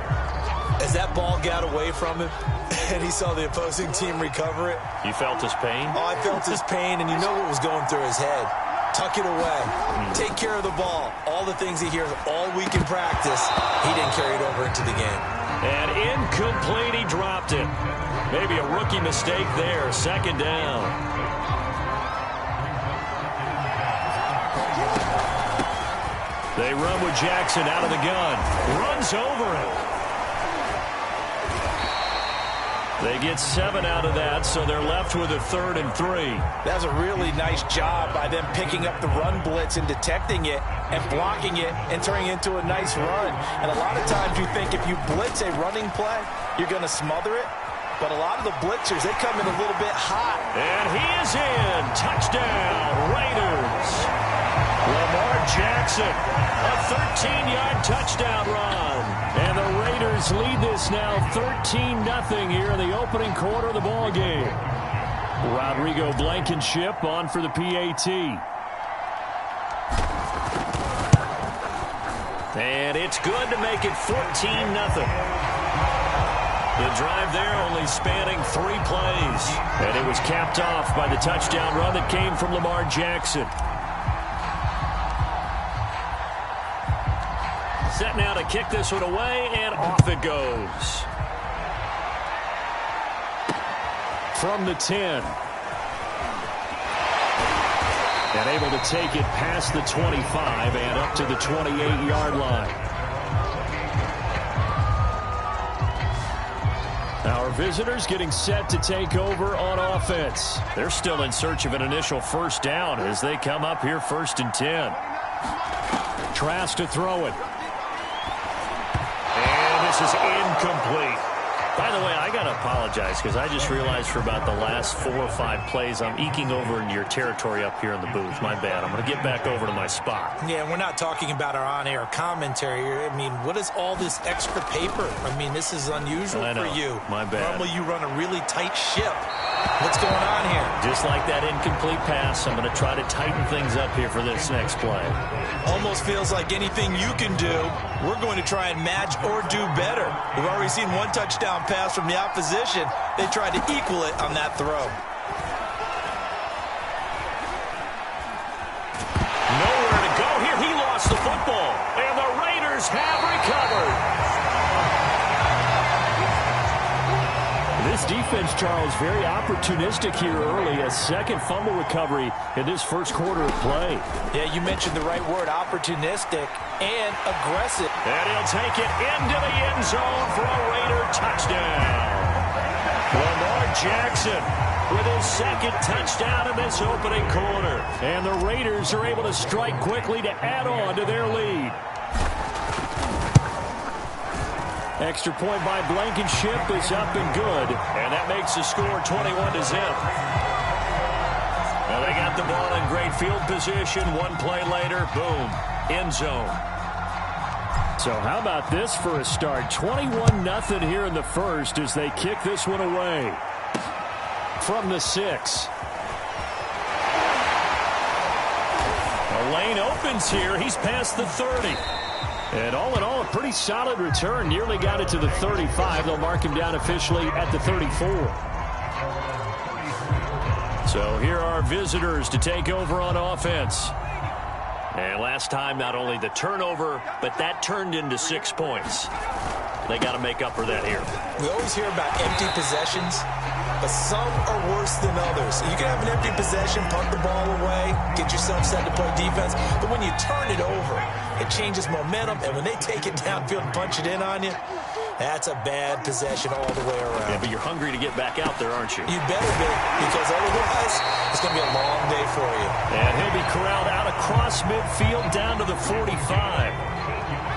As that ball got away from him and he saw the opposing team recover it. You felt his pain? Oh, I felt his pain, and you know what was going through his head. Tuck it away. Take care of the ball. All the things he hears all week in practice, he didn't carry it over into the game. And incomplete, he dropped it. Maybe a rookie mistake there. 2nd down. They run with Jackson out of the gun. Runs over him. They get 7 out of that, so they're left with a 3rd and 3. That was a really nice job by them picking up the run blitz and detecting it and blocking it and turning it into a nice run. And a lot of times you think if you blitz a running play, you're going to smother it. But a lot of the blitzers, they come in a little bit hot. And he is in. Touchdown, Raiders. Lamar Jackson, a 13-yard touchdown run. And the Raiders lead this now 13-0 here in the opening quarter of the ball game. Rodrigo Blankenship on for the PAT. And it's good to make it 14-0. The drive there only spanning 3 plays. And it was capped off by the touchdown run that came from Lamar Jackson. Set now to kick this one away, and off it goes. From the 10. And able to take it past the 25 and up to the 28-yard line. Our visitors getting set to take over on offense. They're still in search of an initial first down as they come up here 1st and 10. Trask to throw it. And this is incomplete. By the way, I got to apologize because I just realized for about the last 4 or 5 plays, I'm eking over into your territory up here in the booth. My bad. I'm going to get back over to my spot. Yeah, we're not talking about our on-air commentary here. I mean, what is all this extra paper? I mean, this is unusual for you. My bad. Normally you run a really tight ship. What's going on here? Just like that incomplete pass, I'm going to try to tighten things up here for this next play. Almost feels like anything you can do, we're going to try and match or do better. We've already seen 1 touchdown pass from the opposition. They tried to equal it on that throw. Nowhere to go here. He lost the football, and the Raiders have recovered. This defense, Charles, very opportunistic here early. A second fumble recovery in this first quarter of play. Yeah, you mentioned the right word, opportunistic and aggressive. And he'll take it into the end zone for a Raider touchdown. Lamar Jackson with his 2nd touchdown in this opening quarter. And the Raiders are able to strike quickly to add on to their lead. Extra point by Blankenship is up and good. And that makes the score 21-0. Well, they got the ball in great field position. 1 play later, boom, end zone. So how about this for a start? 21-0 here in the first as they kick this one away. From the 6. The lane opens here. He's past the 30. And all in all, a pretty solid return. Nearly got it to the 35. They'll mark him down officially at the 34. So here are visitors to take over on offense. And last time, not only the turnover, but that turned into 6 points. They got to make up for that here. We always hear about empty possessions, but some are worse than others. You can have an empty possession, punt the ball away, get yourself set to play defense, but when you turn it over, it changes momentum, and when they take it downfield and punch it in on you, that's a bad possession all the way around. Yeah, but you're hungry to get back out there, aren't you? You better be, because otherwise, it's going to be a long day for you. And he'll be corralled out across midfield down to the 45.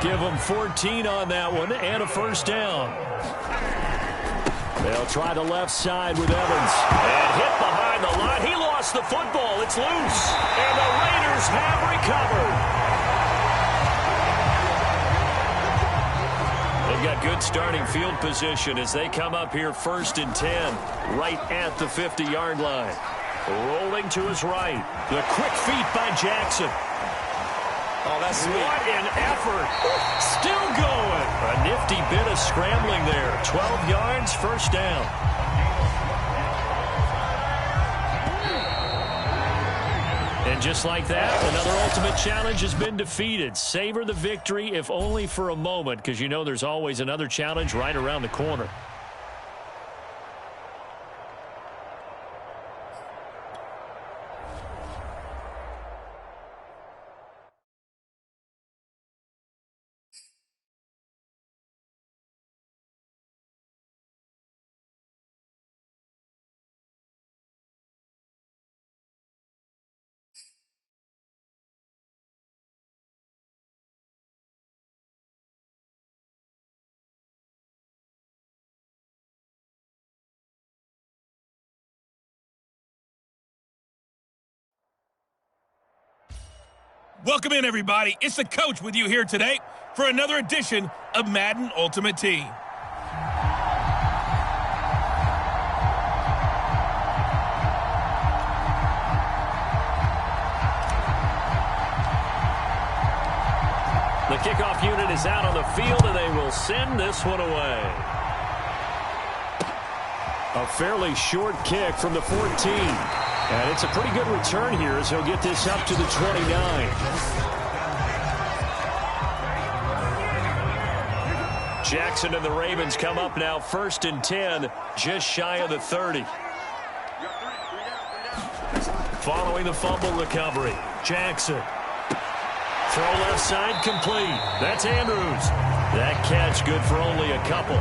Give him 14 on that one and a first down. They'll try the left side with Evans. And hit behind the line. He lost the football. It's loose. And the Raiders have recovered. They've got good starting field position as they come up here 1st and 10, right at the 50-yard line. Rolling to his right. The quick feet by Jackson. Oh, that's sweet. What an effort. Still going. A nifty bit of scrambling there. 12 yards, first down. And just like that, another ultimate challenge has been defeated. Savor the victory, if only for a moment, because you know there's always another challenge right around the corner. Welcome in, everybody. It's the coach with you here today for another edition of Madden Ultimate Team. The kickoff unit is out on the field, and they will send this one away. A fairly short kick from the 14. And it's a pretty good return here as he'll get this up to the 29. Jackson and the Ravens come up now 1st and 10, just shy of the 30. Following the fumble recovery, Jackson. Throw left side complete. That's Andrews. That catch good for only a couple.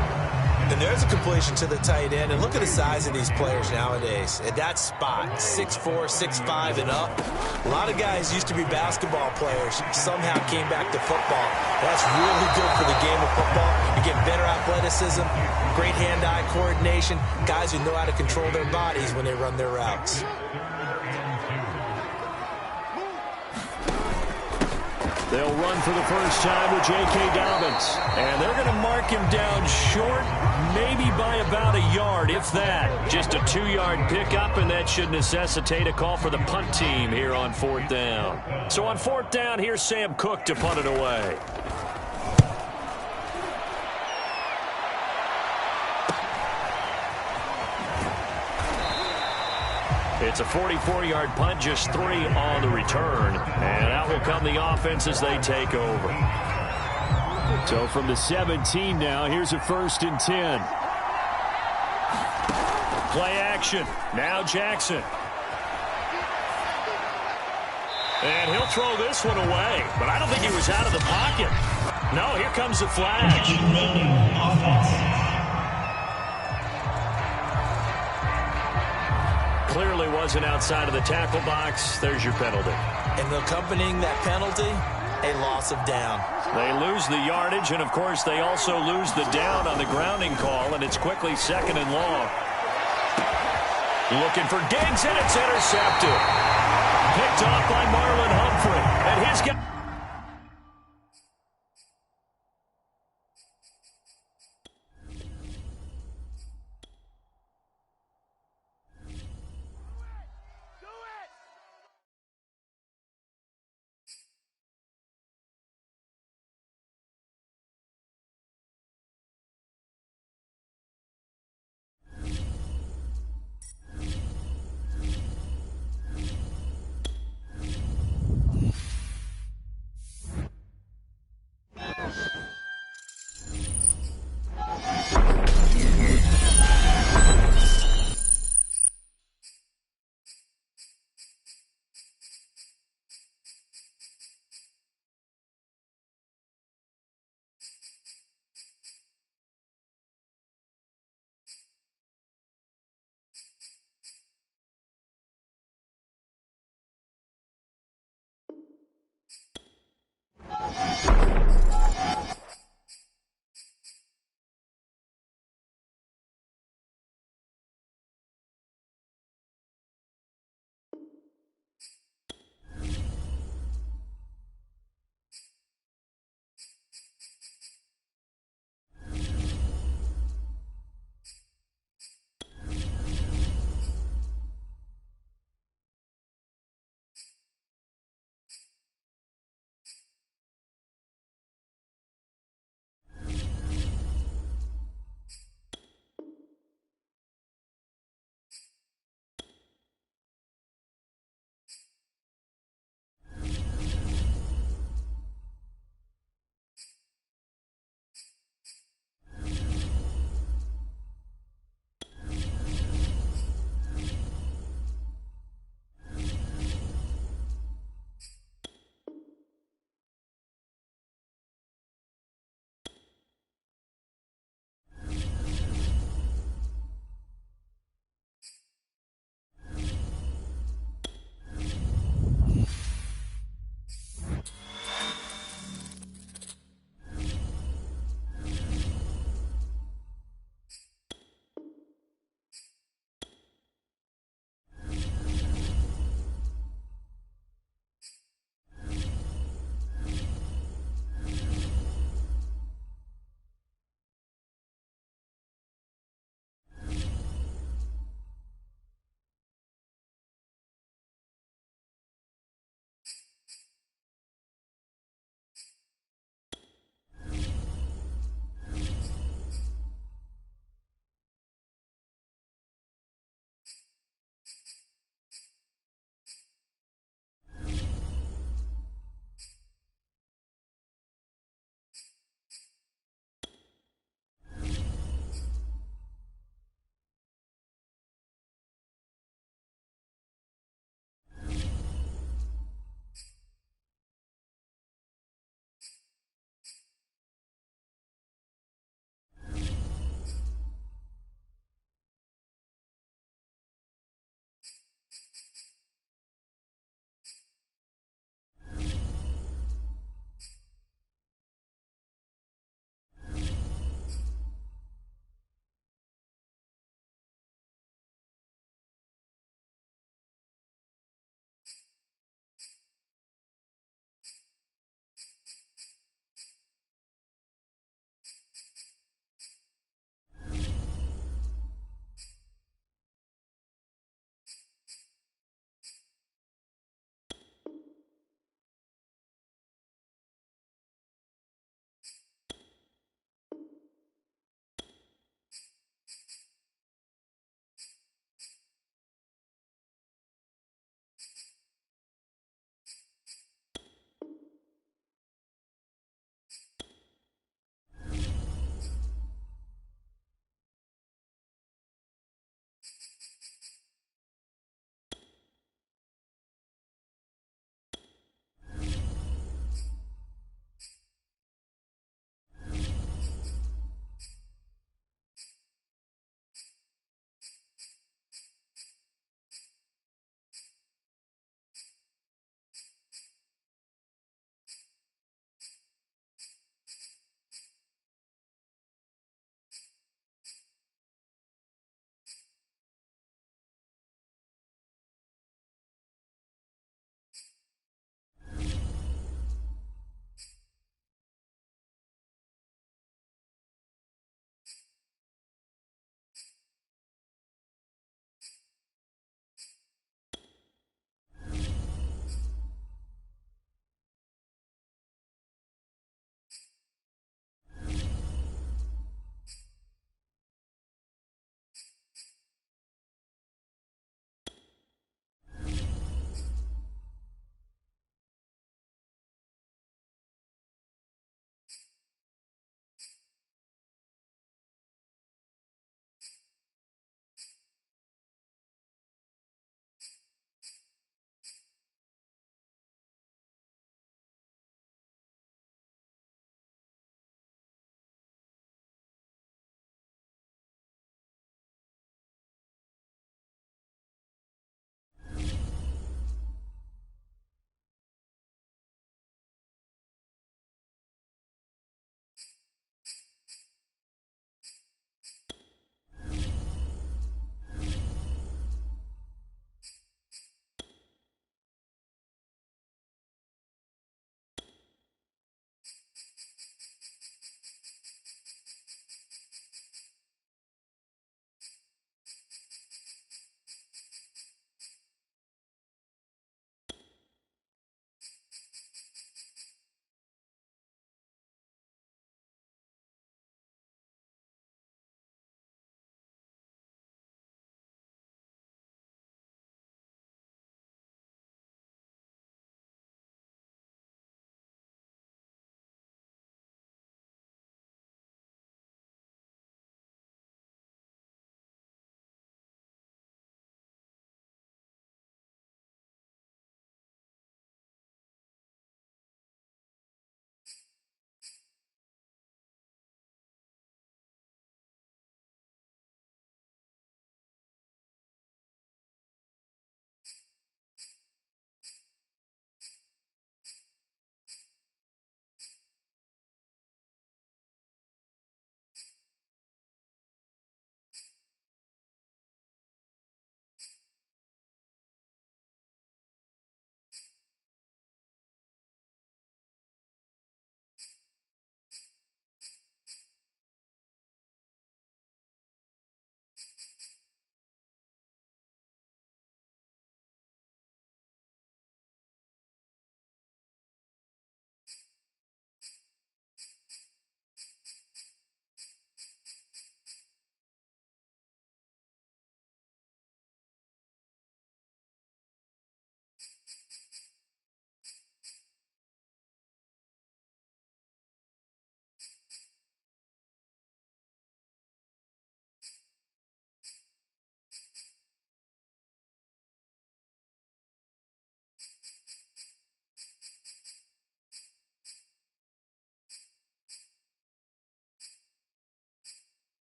And there's a completion to the tight end. And look at the size of these players nowadays. At that spot, 6'4", 6'5", and up. A lot of guys used to be basketball players. Somehow came back to football. That's really good for the game of football. You get better athleticism, great hand-eye coordination, guys who know how to control their bodies when they run their routes. They'll run for the first time with J.K. Dobbins. And they're going to mark him down short, maybe by about a yard, if that. Just a 2-yard pickup, and that should necessitate a call for the punt team here on 4th down. So on 4th down, here's Sam Cook to punt it away. It's a 44-yard punt, just 3 on the return. And out will come the offense as they take over. So from the 17 now, here's a 1st and 10. Play action. Now Jackson. And he'll throw this one away. But I don't think he was out of the pocket. No, here comes the flag. Clearly wasn't outside of the tackle box. There's your penalty. And accompanying that penalty, a loss of down. They lose the yardage, and, of course, they also lose the down on the grounding call, and it's quickly 2nd and long. Looking for Diggs, and it's intercepted. Picked off by Marlon Humphrey. And his guy...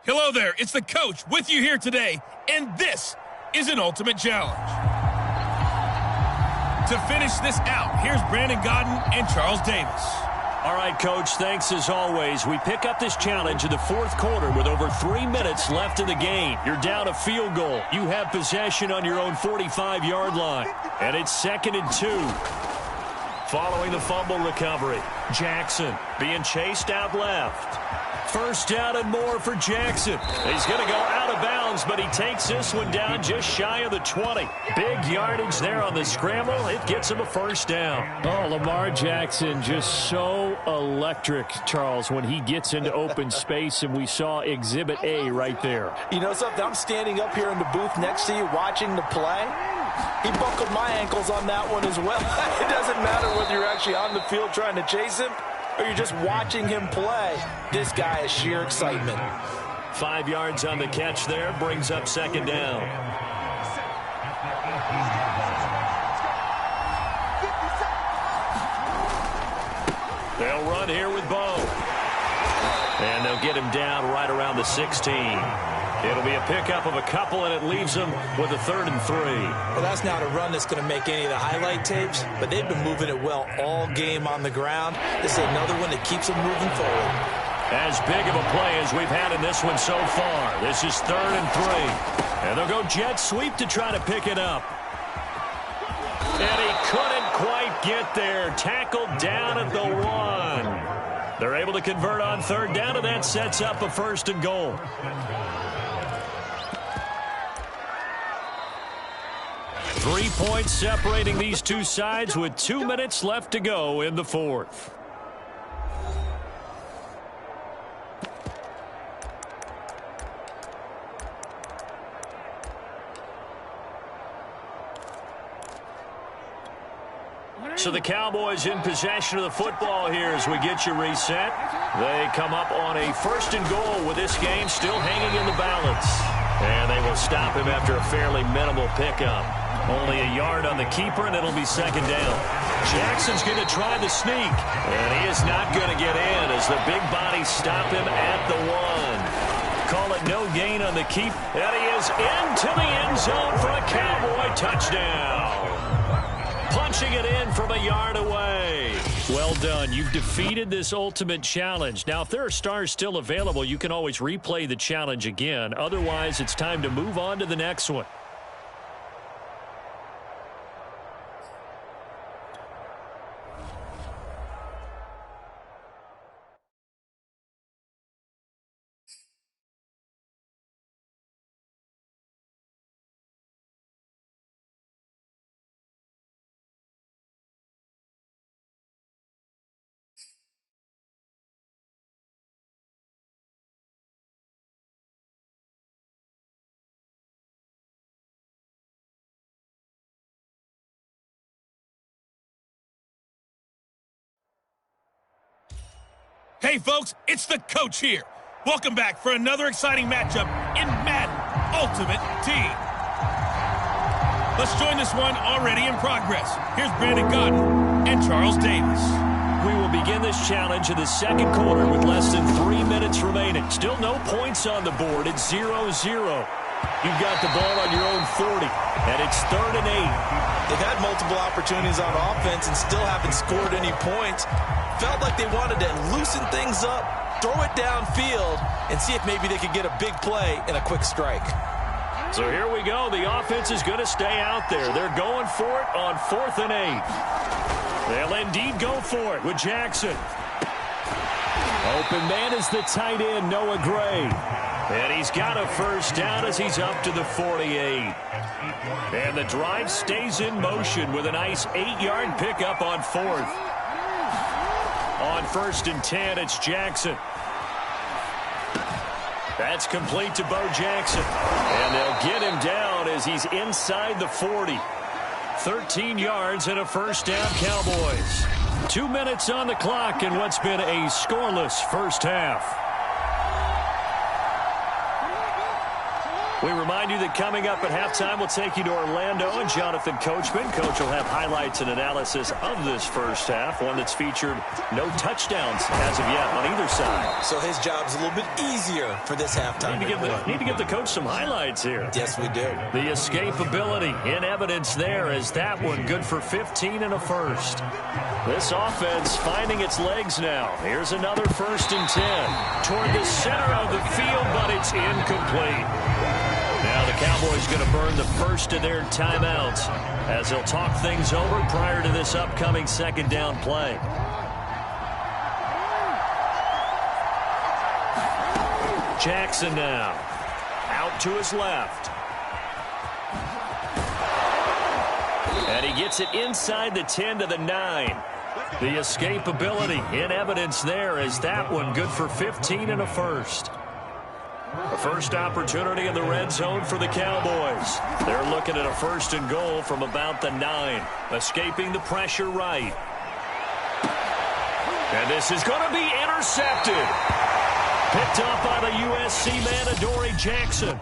Hello there, it's the coach with you here today, and this is an ultimate challenge. To finish this out, here's Brandon Gaudin and Charles Davis. All right, Coach, thanks as always. We pick up this challenge in the fourth quarter with over 3 minutes left in the game. You're down a field goal. You have possession on your own 45-yard line, and it's 2nd and 2. Following the fumble recovery, Jackson being chased out left. First down and more for Jackson. He's going to go out of bounds, but he takes this one down just shy of the 20. Big yardage there on the scramble. It gets him a first down. Oh, Lamar Jackson just so electric, Charles, when he gets into open space, and we saw Exhibit A right there. You know something? I'm standing up here in the booth next to you watching the play. He buckled my ankles on that one as well. It doesn't matter whether you're actually on the field trying to chase him or you're just watching him play. This guy is sheer excitement. 5 yards on the catch there, brings up 2nd down. They'll run here with Bo. And they'll get him down right around the 16. It'll be a pickup of a couple, and it leaves them with a 3rd and 3. Well, that's not a run that's going to make any of the highlight tapes, but they've been moving it well all game on the ground. This is another one that keeps them moving forward. As big of a play as we've had in this one so far. This is 3rd and 3. And they'll go jet sweep to try to pick it up. And he couldn't quite get there. Tackled down at the 1. They're able to convert on 3rd down, and that sets up a 1st and goal. 3 points separating these two sides with 2 minutes left to go in the fourth. So the Cowboys in possession of the football here as we get you reset. They come up on a 1st and goal with this game still hanging in the balance. And they will stop him after a fairly minimal pickup. Only a yard on the keeper, and it'll be 2nd down. Jackson's going to try the sneak, and he is not going to get in as the big bodies stop him at the 1. Call it no gain on the keep, and he is into the end zone for a Cowboy touchdown. Punching it in from a yard away. Well done. You've defeated this ultimate challenge. Now, if there are stars still available, you can always replay the challenge again. Otherwise, it's time to move on to the next one. Hey, folks, it's the coach here. Welcome back for another exciting matchup in Madden Ultimate Team. Let's join this one already in progress. Here's Brandon Gaudin and Charles Davis. We will begin this challenge in the 2nd quarter with less than 3 minutes remaining. Still no points on the board. It's 0-0. You've got the ball on your own 40, and it's 3rd and 8. They've had multiple opportunities on offense and still haven't scored any points. Felt like they wanted to loosen things up, throw it downfield, and see if maybe they could get a big play and a quick strike. So here we go. The offense is going to stay out there. They're going for it on 4th and 8. They'll indeed go for it with Jackson. Open man is the tight end, Noah Gray. And he's got a first down as he's up to the 48. And the drive stays in motion with a nice 8-yard pickup on 4th. On 1st and 10, it's Jackson. That's complete to Bo Jackson. And they'll get him down as he's inside the 40. 13 yards and a first down, Cowboys. 2 minutes on the clock in what's been a scoreless first half. We remind you that coming up at halftime, we'll take you to Orlando and Jonathan Coachman. Coach will have highlights and analysis of this first half, one that's featured no touchdowns as of yet on either side. So his job's a little bit easier for this halftime. Need to give the coach some highlights here. Yes, we do. The escapability in evidence there as that one good for 15 and a first. This offense finding its legs now. Here's another 1st and 10 toward the center of the field, but it's incomplete. Now the Cowboys going to burn the first of their timeouts as they'll talk things over prior to this upcoming 2nd down play. Jackson now out to his left. And he gets it inside the 10 to the 9. The escapability in evidence there as that one good for 15 and a first. A first opportunity in the red zone for the Cowboys. They're looking at a 1st and goal from about the 9. Escaping the pressure right. And this is going to be intercepted. Picked up by the USC man, Adoree Jackson.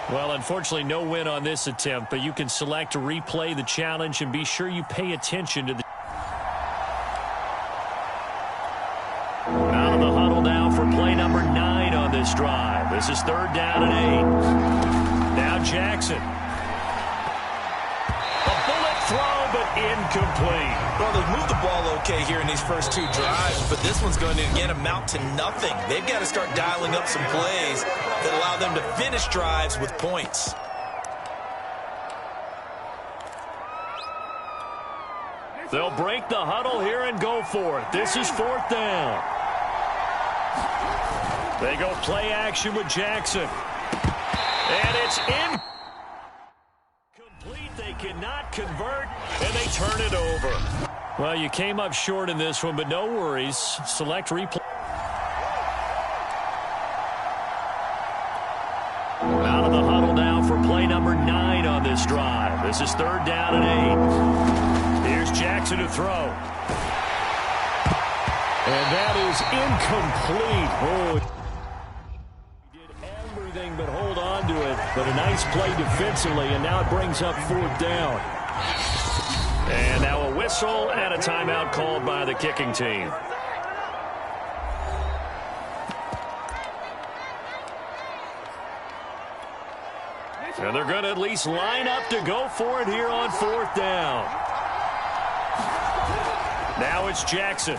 Well, unfortunately, no win on this attempt, but you can select to replay the challenge and be sure you pay attention to the... Out of the huddle now for play number 9 on this drive. This is 3rd down and 8. Now Jackson. A bullet throw, but incomplete. Well, they've moved the ball okay here in these first 2 drives, but this one's going to, again, amount to nothing. They've got to start dialing up some plays that allow them to finish drives with points. They'll break the huddle here and go for it. This is 4th down. They go play action with Jackson. And it's incomplete. They cannot convert, and they turn it over. Well, you came up short in this one, but no worries. Select replay. Out of the huddle now for play number 9 on this drive. This is 3rd down and 8. Here's Jackson to throw. And that is incomplete. Oh, he did everything but hold on to it. But a nice play defensively, and now it brings up 4th down. And now a whistle and a timeout called by the kicking team. And they're going to at least line up to go for it here on 4th down. Now it's Jackson.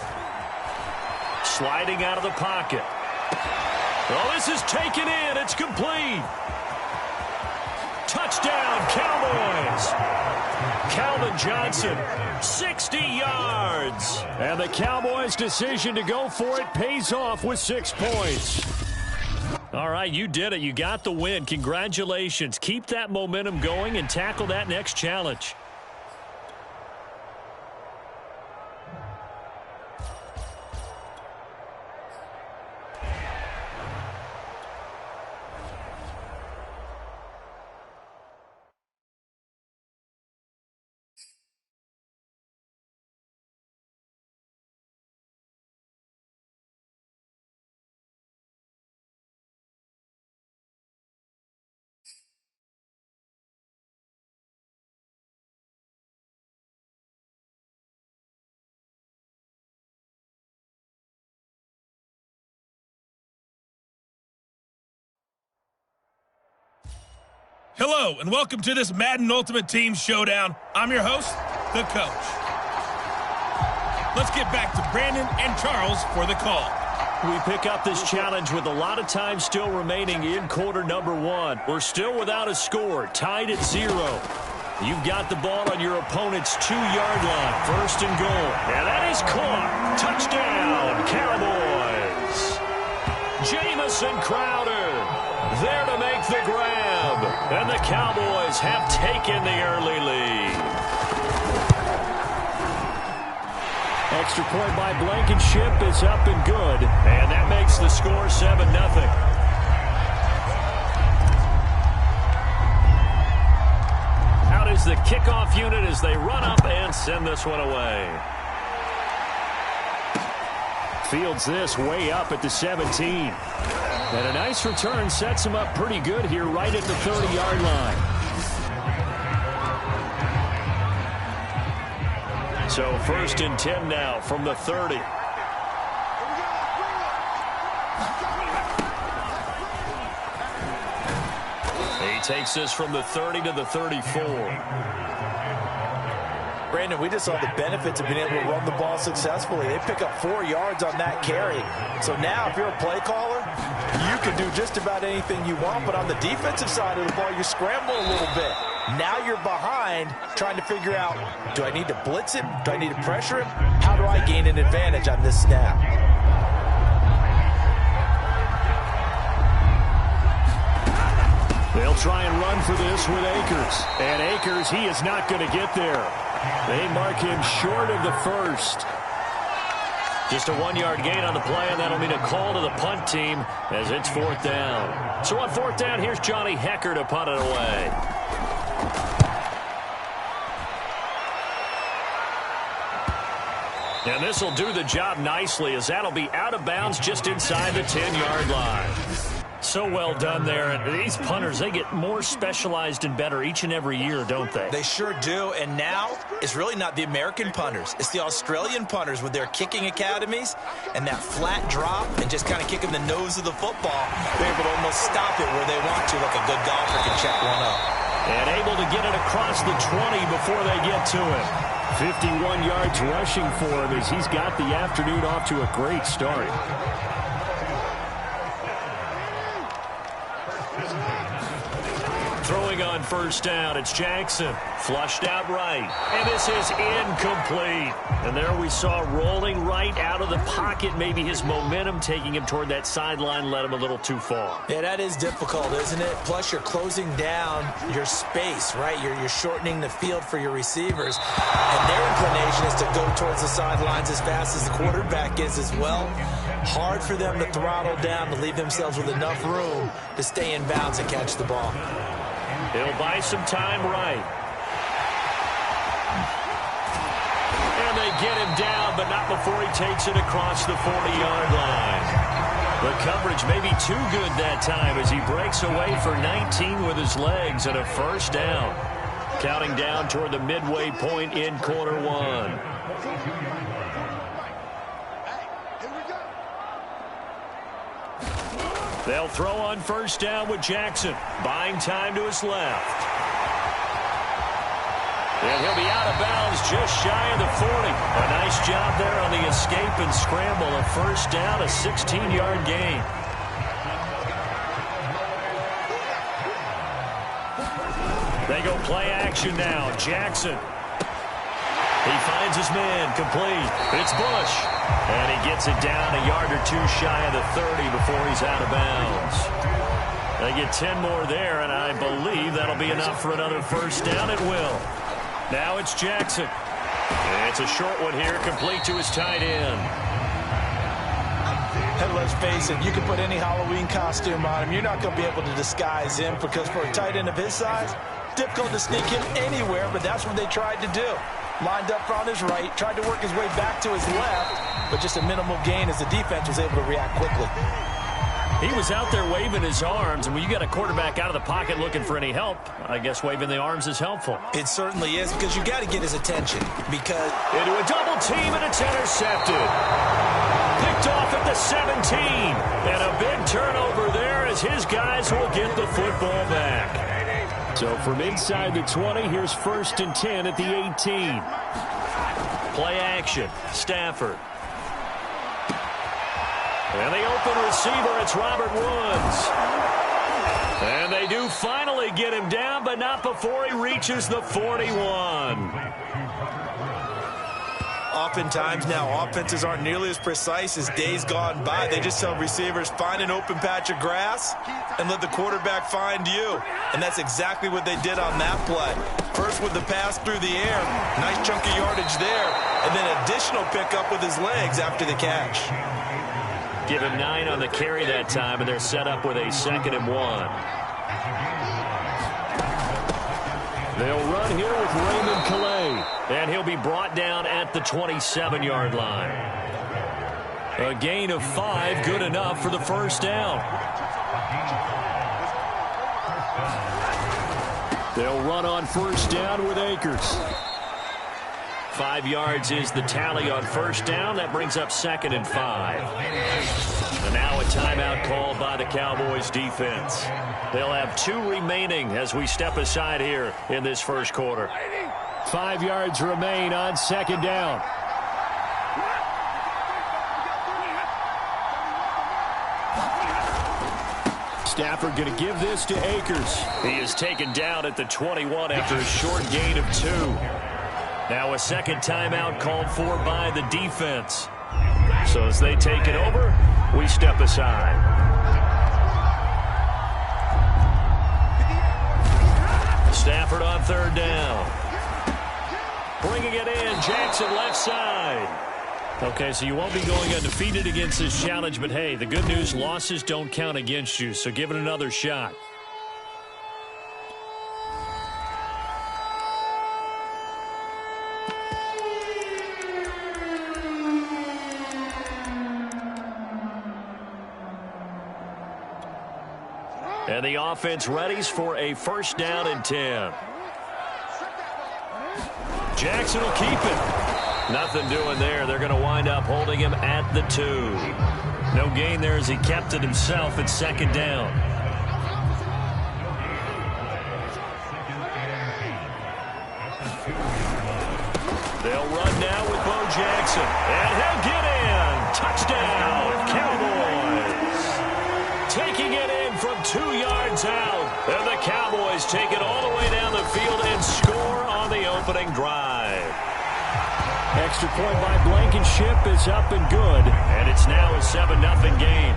Sliding out of the pocket. Oh, this is taken in. It's complete. Touchdown, Cowboys. Calvin Johnson, 60 yards. And the Cowboys' decision to go for it pays off with 6 points. All right, you did it. You got the win. Congratulations. Keep that momentum going and tackle that next challenge. Hello, and welcome to this Madden Ultimate Team Showdown. I'm your host, the Coach. Let's get back to Brandon and Charles for the call. We pick up this challenge with a lot of time still remaining in quarter number 1. We're still without a score, tied at 0. You've got the ball on your opponent's 2-yard line, 1st and goal. And that is caught. Touchdown, Cowboys. Jamison Crowder there to make the grab. And the Cowboys have taken the early lead. Extra point by Blankenship is up and good. And that makes the score 7-0. Out is the kickoff unit as they run up and send this one away. Fields this way up at the 17. And a nice return sets him up pretty good here right at the 30-yard line. So 1st and 10 now from the 30. He takes this from the 30 to the 34. Brandon, we just saw the benefits of being able to run the ball successfully. They pick up 4 yards on that carry. So now if you're a play caller, you can do just about anything you want. But on the defensive side of the ball, you're scrambling a little bit. Now you're behind trying to figure out, do I need to blitz him? Do I need to pressure him? How do I gain an advantage on this snap? They'll try and run for this with Akers. And Akers, he is not going to get there. They mark him short of the first. Just a 1-yard gain on the play, and that'll mean a call to the punt team as it's 4th down. So on 4th down, here's Johnny Hecker to punt it away. And this will do the job nicely as that'll be out of bounds just inside the 10-yard line. So well done there. And these punters, they get more specialized and better each and every year, don't they? They sure do. And now it's really not the American punters. It's the Australian punters with their kicking academies and that flat drop and just kind of kicking the nose of the football. They're able to almost stop it where they want to, like a good golfer can check one up. And able to get it across the 20 before they get to it. 51 yards rushing for him as he's got the afternoon off to a great start. Throwing on 1st down, it's Jackson. Flushed out right. And this is incomplete. And there we saw rolling right out of the pocket. Maybe his momentum taking him toward that sideline led him a little too far. Yeah, that is difficult, isn't it? Plus, you're closing down your space, right? You're shortening the field for your receivers. And their inclination is to go towards the sidelines as fast as the quarterback is as well. Hard for them to throttle down to leave themselves with enough room to stay in bounds and catch the ball. He'll buy some time right. And they get him down, but not before he takes it across the 40-yard line. The coverage may be too good that time as he breaks away for 19 with his legs and a 1st down. Counting down toward the midway point in quarter 1. They'll throw on 1st down with Jackson. Buying time to his left. And he'll be out of bounds just shy of the 40. A nice job there on the escape and scramble. A 1st down, a 16-yard gain. They go play action now. Jackson. He finds his man, complete. It's Bush. And he gets it down a yard or two shy of the 30 before he's out of bounds. They get 10 more there, and I believe that'll be enough for another 1st down. It will. Now it's Jackson. And it's a short one here, complete to his tight end. And let's face it, you can put any Halloween costume on him. You're not going to be able to disguise him because for a tight end of his size, difficult to sneak him anywhere, but that's what they tried to do. Lined up on his right, tried to work his way back to his left, but just a minimal gain as the defense was able to react quickly. He was out there waving his arms, and when you got a quarterback out of the pocket looking for any help, I guess waving the arms is helpful. It certainly is, because you got to get his attention. Because into a double team, and it's intercepted. Picked off at the 17, and a big turnover there as his guys will get the football back. So from inside the 20, here's 1st and 10 at the 18. Play action, Stafford. And the open receiver, it's Robert Woods. And they do finally get him down, but not before he reaches the 41. Oftentimes now, offenses aren't nearly as precise as days gone by. They just tell receivers, find an open patch of grass and let the quarterback find you. And that's exactly what they did on that play. First with the pass through the air, nice chunky yardage there, and then additional pickup with his legs after the catch. Give him 9 on the carry that time, and they're set up with a 2nd and 1. They'll run here with Raymond Calais, and he'll be brought down at the 27-yard line. A gain of 5, good enough for the first down. They'll run on first down with Akers. 5 yards is the tally on first down. That brings up 2nd and 5. And now a timeout called by the Cowboys defense. They'll have 2 remaining as we step aside here in this first quarter. 5 yards remain on 2nd down. Stafford going to give this to Akers. He is taken down at the 21 after a short gain of 2. Now a second timeout called for by the defense. So as they take it over, we step aside. Stafford on 3rd down. Bringing it in, Jackson left side. Okay, so you won't be going undefeated against this challenge, but hey, the good news, losses don't count against you, so give it another shot. And the offense readies for a first down and 10. Jackson will keep it. Nothing doing there. They're going to wind up holding him at the 2. No gain there as he kept it himself at 2nd down. They'll run now with Bo Jackson. And he'll get in. Touchdown, Cowboys. Taking it in from 2 yards out. And the Cowboys take it all the way down the field and score on the opening drive. Extra point by Blankenship is up and good. And it's now a 7-0 game.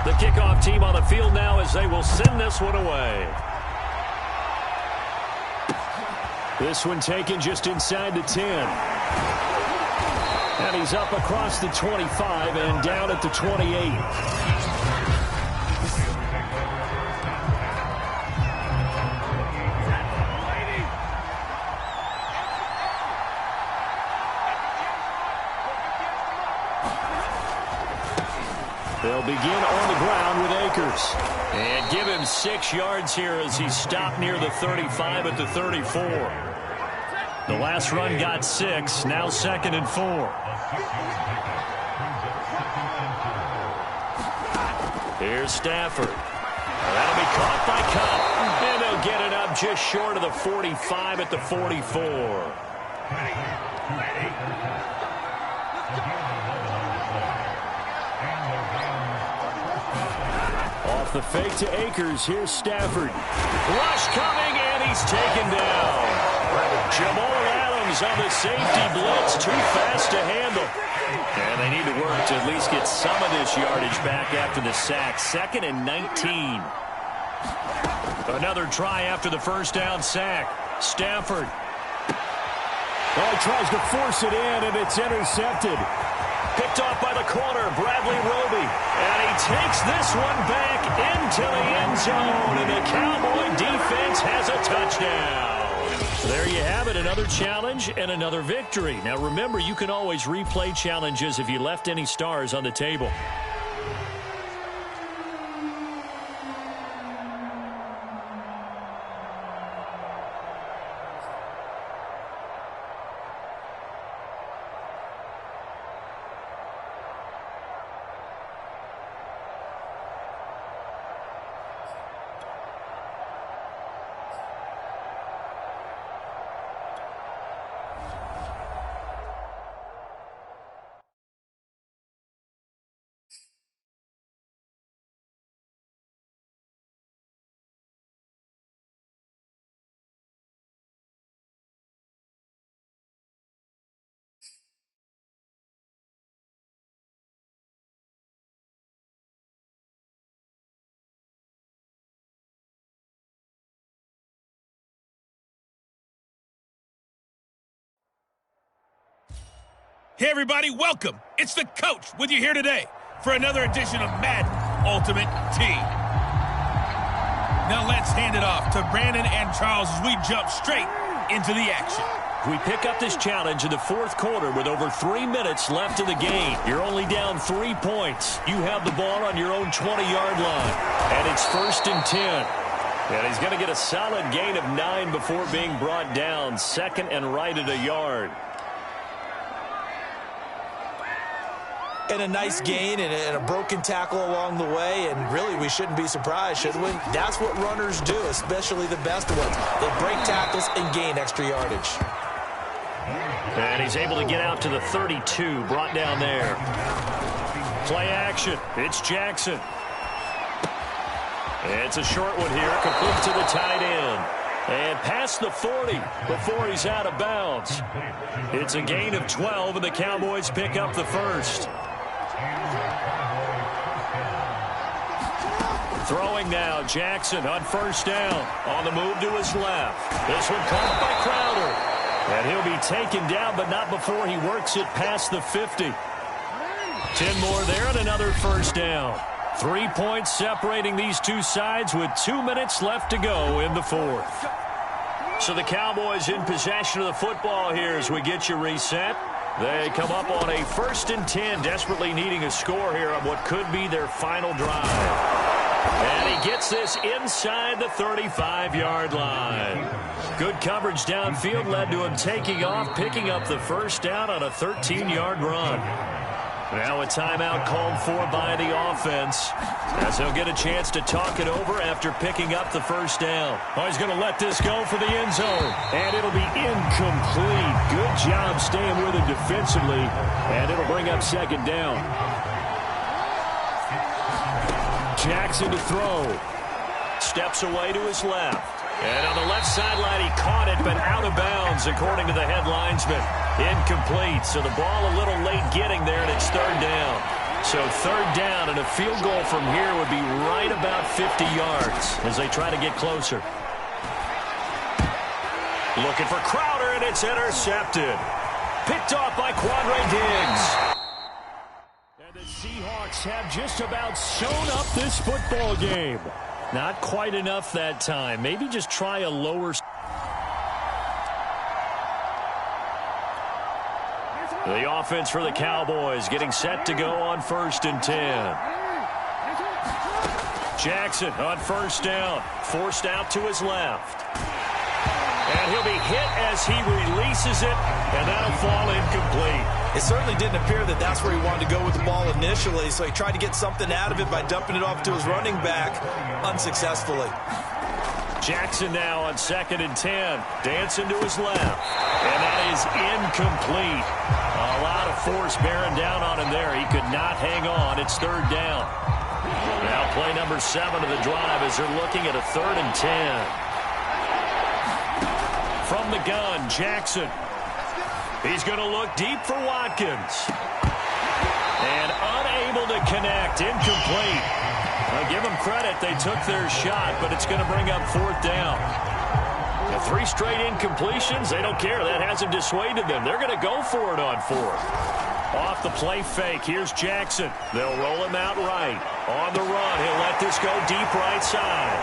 The kickoff team on the field now as they will send this one away. This one taken just inside the 10. And he's up across the 25 and down at the 28. They'll begin on the ground with Akers. And give him 6 yards here as he stopped near the 35 at the 34. The last run got 6, now 2nd and 4. Here's Stafford. That'll be caught by Cup. And they'll get it up just short of the 45 at the 44. Off the fake to Akers. Here's Stafford. Rush coming, and he's taken down. Jamal Adams on the safety blitz. Too fast to handle. And they need to work to at least get some of this yardage back after the sack. 2nd and 19. Another try after the first down sack. Stafford. Oh, he tries to force it in, and it's intercepted. Picked off by the corner, Bradley Roby. And he takes this one back into the end zone. And the Cowboy defense has a touchdown. There you have it, another challenge and another victory. Now remember, you can always replay challenges if you left any stars on the table. Hey, everybody, welcome. It's the coach with you here today for another edition of Madden Ultimate Team. Now let's hand it off to Brandon and Charles as we jump straight into the action. We pick up this challenge in the fourth quarter with over 3 minutes left in the game. You're only down 3 points. You have the ball on your own 20-yard line. And it's 1st and 10. And he's going to get a solid gain of 9 before being brought down. 2nd and right at a yard. And a nice gain and a broken tackle along the way. And really, we shouldn't be surprised, should we? That's what runners do, especially the best ones. They break tackles and gain extra yardage. And he's able to get out to the 32, brought down there. Play action. It's Jackson. It's a short one here, complete to the tight end. And past the 40 before he's out of bounds. It's a gain of 12, and the Cowboys pick up the first. Throwing now, Jackson on 1st down. On the move to his left. This one caught by Crowder. And he'll be taken down, but not before he works it past the 50. 10 more there and another 1st down. 3 points separating these two sides with 2 minutes left to go in the fourth. So the Cowboys in possession of the football here as we get you reset. They come up on a 1st and 10, desperately needing a score here on what could be their final drive. And he gets this inside the 35-yard line. Good coverage downfield led to him taking off, picking up the 1st down on a 13-yard run. Now a timeout called for by the offense as he'll get a chance to talk it over after picking up the 1st down. Oh, he's going to let this go for the end zone, and it'll be incomplete. Good job staying with it defensively, and it'll bring up 2nd down. Jackson to throw. Steps away to his left. And on the left sideline, he caught it, but out of bounds, according to the head linesman. Incomplete, so the ball a little late getting there, and it's 3rd down. So 3rd down, and a field goal from here would be right about 50 yards as they try to get closer. Looking for Crowder, and it's intercepted. Picked off by Quandre Diggs. And the Seahawks have just about sewn up this football game. Not quite enough that time. Maybe just try a lower. The offense for the Cowboys getting set to go on 1st and 10. Jackson on 1st down. Forced out to his left. And he'll be hit as he releases it, and that'll fall incomplete. It certainly didn't appear that that's where he wanted to go with the ball initially, so he tried to get something out of it by dumping it off to his running back unsuccessfully. Jackson now on 2nd and 10. Dancing to his left. And that is incomplete. A lot of force bearing down on him there. He could not hang on. It's 3rd down. Now play number 7 of the drive as they're looking at a 3rd and 10. From the gun, Jackson. He's going to look deep for Watkins. And unable to connect. Incomplete. I'll give them credit. They took their shot, but it's going to bring up 4th down. Now, 3 straight incompletions, they don't care. That hasn't dissuaded them. They're going to go for it on 4th. Off the play fake, here's Jackson. They'll roll him out right. On the run, he'll let this go deep right side.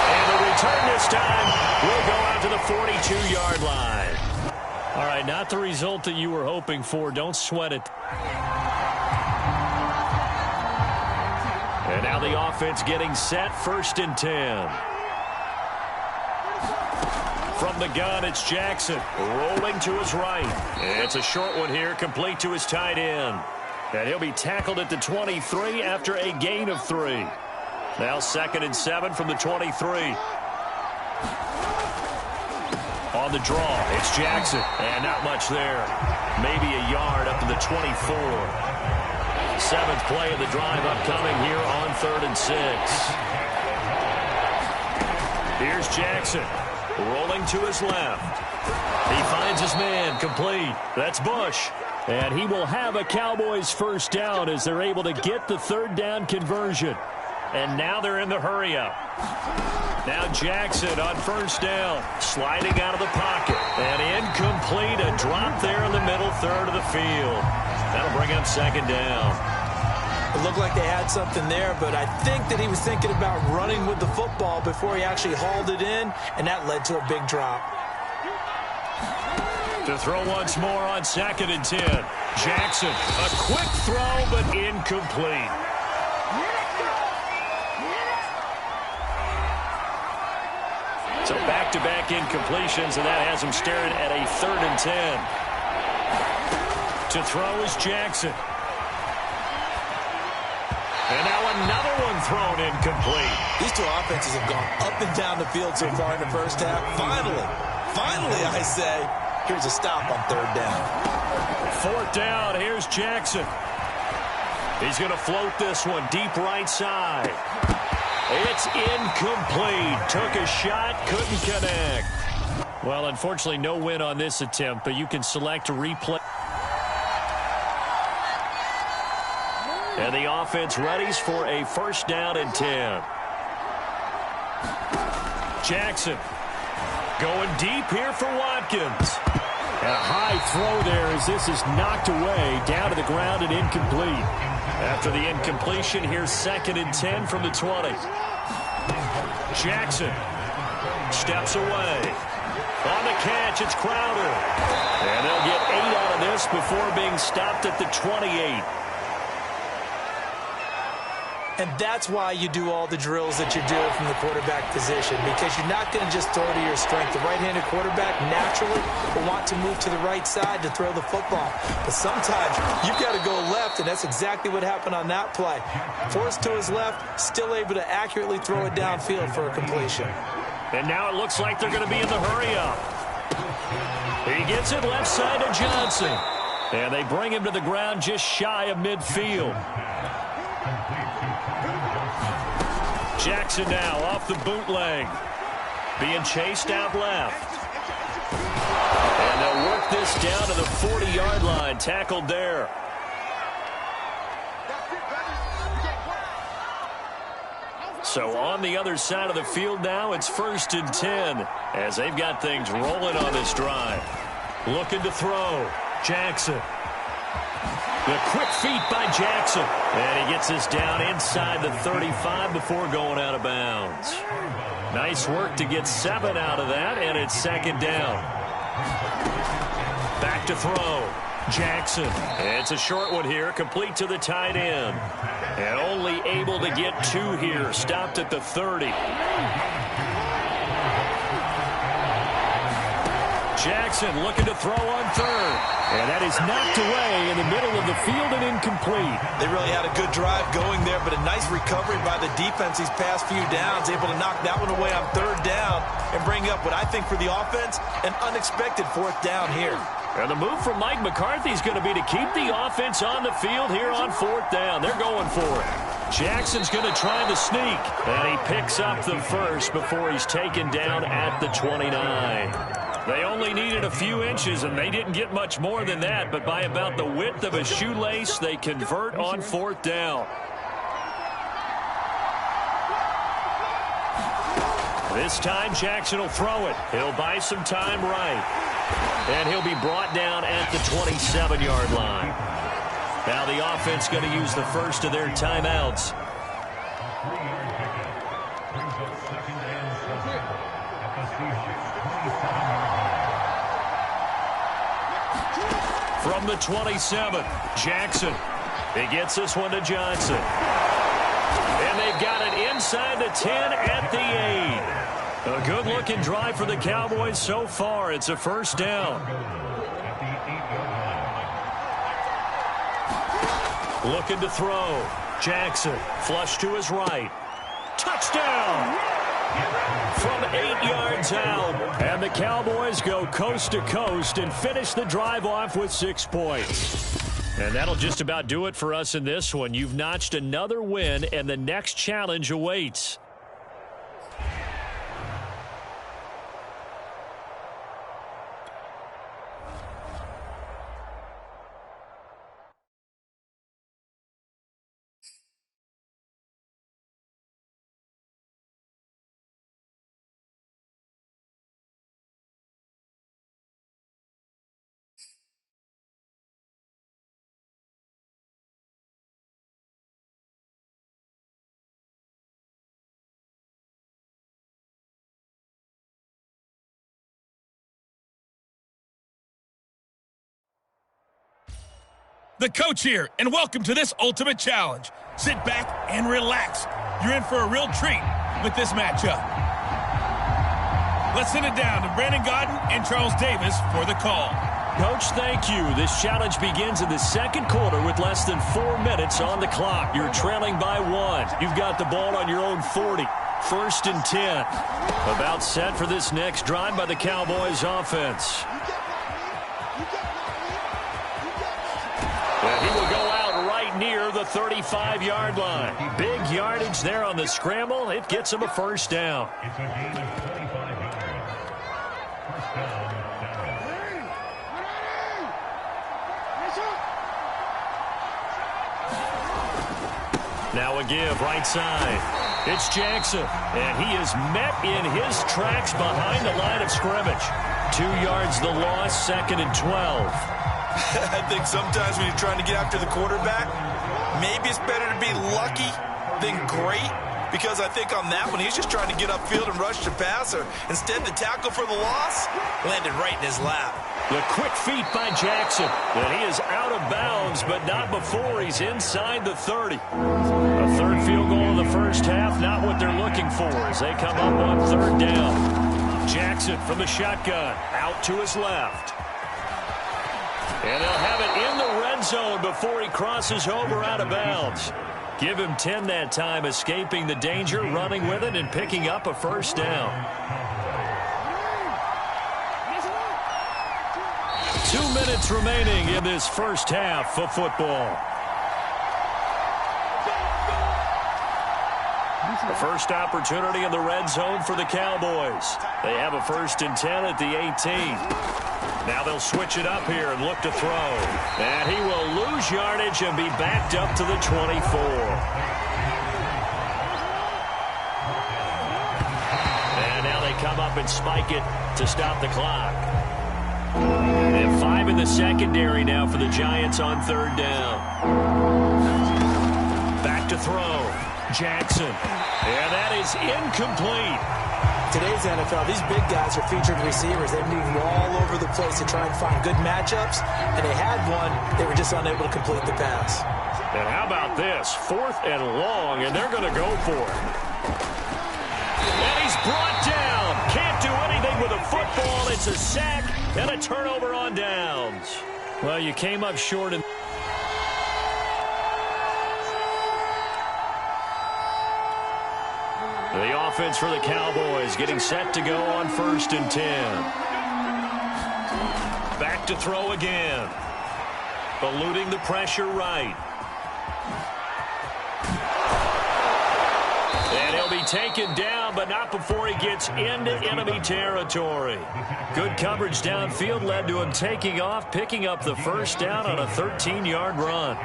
And the return this time will go out to the 42-yard line. All right, not the result that you were hoping for. Don't sweat it. And now the offense getting set, 1st and 10. From the gun, it's Jackson, rolling to his right. It's a short one here, complete to his tight end. And he'll be tackled at the 23 after a gain of 3. Now 2nd and 7 from the 23. On the draw, it's Jackson. And not much there. Maybe a yard up to the 24. 7th play of the drive upcoming here on 3rd and 6. Here's Jackson. Rolling to his left. He finds his man, complete. That's Bush. And he will have a Cowboys 1st down as they're able to get the 3rd down conversion. And now they're in the hurry-up. Now Jackson on 1st down. Sliding out of the pocket. And incomplete. A drop there in the middle 3rd of the field. That'll bring up 2nd down. It looked like they had something there, but I think that he was thinking about running with the football before he actually hauled it in, and that led to a big drop. To throw once more on 2nd and 10. Jackson, a quick throw, but incomplete. So back-to-back incompletions, and that has him staring at a 3rd and 10. To throw is Jackson. And now another one thrown incomplete. These two offenses have gone up and down the field so far in the first half. Finally, I say, here's a stop on 3rd down. 4th down, here's Jackson. He's going to float this one deep right side. It's incomplete. Took a shot, couldn't connect. Well, unfortunately, no win on this attempt, but you can select a replay. And the offense readies for a 1st down and 10. Jackson going deep here for Watkins. And a high throw there as this is knocked away, down to the ground and incomplete. After the incompletion, here's 2nd and 10 from the 20. Jackson steps away. On the catch, it's Crowder. And they'll get 8 out of this before being stopped at the 28. And that's why you do all the drills that you do from the quarterback position, because you're not going to just throw to your strength. The right-handed quarterback naturally will want to move to the right side to throw the football. But sometimes you've got to go left, and that's exactly what happened on that play. Forced to his left, still able to accurately throw it downfield for a completion. And now it looks like they're going to be in the hurry-up. He gets it left side to Johnson. And they bring him to the ground just shy of midfield. Jackson now off the bootleg. Being chased out left. And they'll work this down to the 40-yard line. Tackled there. So on the other side of the field now, it's 1st and 10 as they've got things rolling on this drive. Looking to throw. Jackson. The quick feet by Jackson. And he gets this down inside the 35 before going out of bounds. Nice work to get 7 out of that, and it's 2nd down. Back to throw. Jackson. It's a short one here, complete to the tight end. And only able to get 2 here, stopped at the 30. Jackson looking to throw on 3rd. And that is knocked away in the middle of the field and incomplete. They really had a good drive going there, but a nice recovery by the defense these past few downs, able to knock that one away on 3rd down and bring up what I think for the offense, an unexpected 4th down here. And the move from Mike McCarthy is going to be to keep the offense on the field here on 4th down. They're going for it. Jackson's going to try the sneak, and he picks up the first before he's taken down at the 29. They only needed a few inches, and they didn't get much more than that, but by about the width of a shoelace, they convert on 4th down. This time, Jackson will throw it. He'll buy some time right. And he'll be brought down at the 27-yard line. Now the offense going to use the first of their timeouts. From the 27, Jackson. He gets this one to Johnson. And they've got it inside the 10 at the 8. A good-looking drive for the Cowboys so far. It's a 1st down. Looking to throw. Jackson, flush to his right. Touchdown! From 8 yards out. And the Cowboys go coast to coast and finish the drive off with 6 points. And that'll just about do it for us in this one. You've notched another win, and the next challenge awaits. The coach here, and welcome to this ultimate challenge. Sit back and relax. You're in for a real treat with this matchup. Let's send it down to Brandon Gaudin and Charles Davis for the call. Coach, thank you. This challenge begins in the second quarter with less than 4 minutes on the clock. You're trailing by 1. You've got the ball on your own 40. 1st and 10. About set for this next drive by the Cowboys offense. And he will go out right near the 35-yard line. Big yardage there on the scramble. It gets him a first down. It's a gain of 25 yards. First down, Now a give right side. It's Jackson, and he is met in his tracks behind the line of scrimmage. 2 yards the loss, 2nd and 12. I think sometimes when you're trying to get after the quarterback, maybe it's better to be lucky than great, because I think on that one, he's just trying to get upfield and rush the passer. Instead, the tackle for the loss landed right in his lap. The quick feet by Jackson, and he is out of bounds, but not before he's inside the 30. A third field goal in the first half, not what they're looking for as they come up on 3rd down. Jackson from the shotgun, out to his left. And they'll have it in the red zone before he crosses over out of bounds. Give him 10 that time, escaping the danger, running with it, and picking up a first down. 2 minutes remaining in this first half of football. The first opportunity in the red zone for the Cowboys. They have a 1st and 10 at the 18. Now they'll switch it up here and look to throw. And he will lose yardage and be backed up to the 24. And now they come up and spike it to stop the clock. And 5 in the secondary now for the Giants on 3rd down. Back to throw. Jackson. And that is incomplete. Today's NFL, these big guys are featured receivers. They move all over the place to try and find good matchups, and they had one. They were just unable to complete the pass. And how about this? 4th and long, and they're going to go for it. And he's brought down. Can't do anything with a football. It's a sack and a turnover on downs. Well, you came up short in the offense for the Cowboys getting set to go on 1st and 10. Back to throw again. Eluding the pressure right. And he'll be taken down, but not before he gets into enemy territory. Good coverage downfield led to him taking off, picking up the first down on a 13-yard run.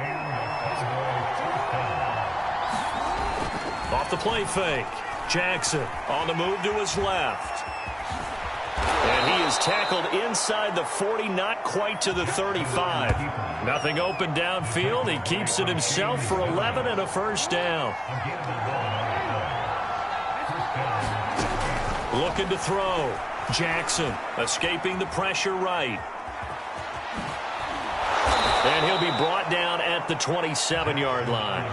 Off the play fake. Jackson on the move to his left. And he is tackled inside the 40, not quite to the 35. Nothing open downfield. He keeps it himself for 11 and a first down. Looking to throw. Jackson escaping the pressure right. And he'll be brought down at the 27-yard line.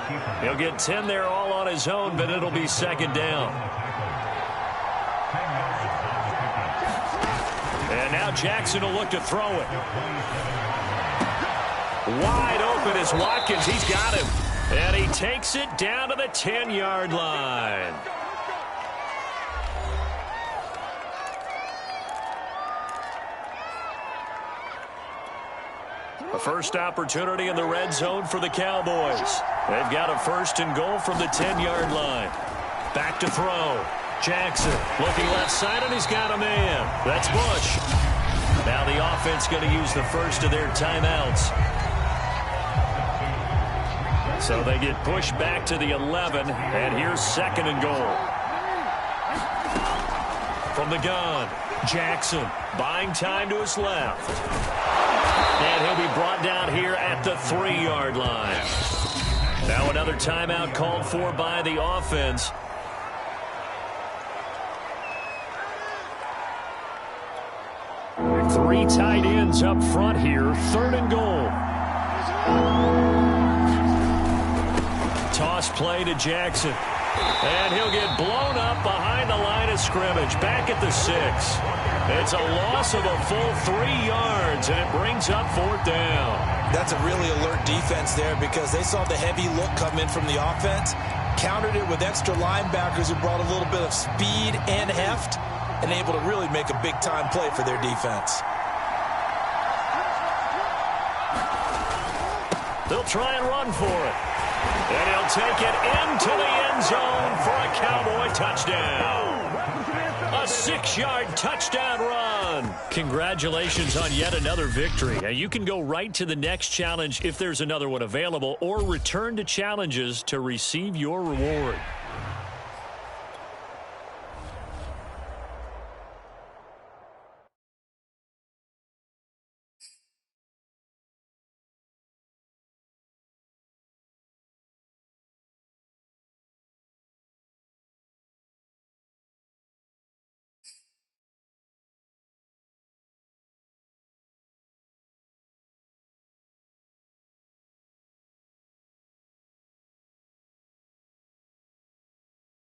He'll get 10 there all on his own, but it'll be 2nd down. And now Jackson will look to throw it. Wide open is Watkins. He's got him. And he takes it down to the 10-yard line. A first opportunity in the red zone for the Cowboys. They've got a 1st and goal from the 10-yard line. Back to throw. Jackson looking left side, and he's got a man. That's Bush. Now the offense going to use the first of their timeouts. So they get pushed back to the 11, and here's 2nd and goal. From the gun, Jackson buying time to his left. And he'll be brought down here at the 3-yard line. Now another timeout called for by the offense. Three tight ends up front here. 3rd and goal. Toss play to Jackson. And he'll get blown up behind the line of scrimmage. Back at the 6. It's a loss of a full 3 yards, and it brings up 4th down. That's a really alert defense there because they saw the heavy look come in from the offense, countered it with extra linebackers who brought a little bit of speed and heft, and able to really make a big-time play for their defense. They'll try and run for it. And he'll take it into the end zone for a Cowboy touchdown. A 6-yard touchdown run. Congratulations on yet another victory. Now you can go right to the next challenge if there's another one available, or return to challenges to receive your reward.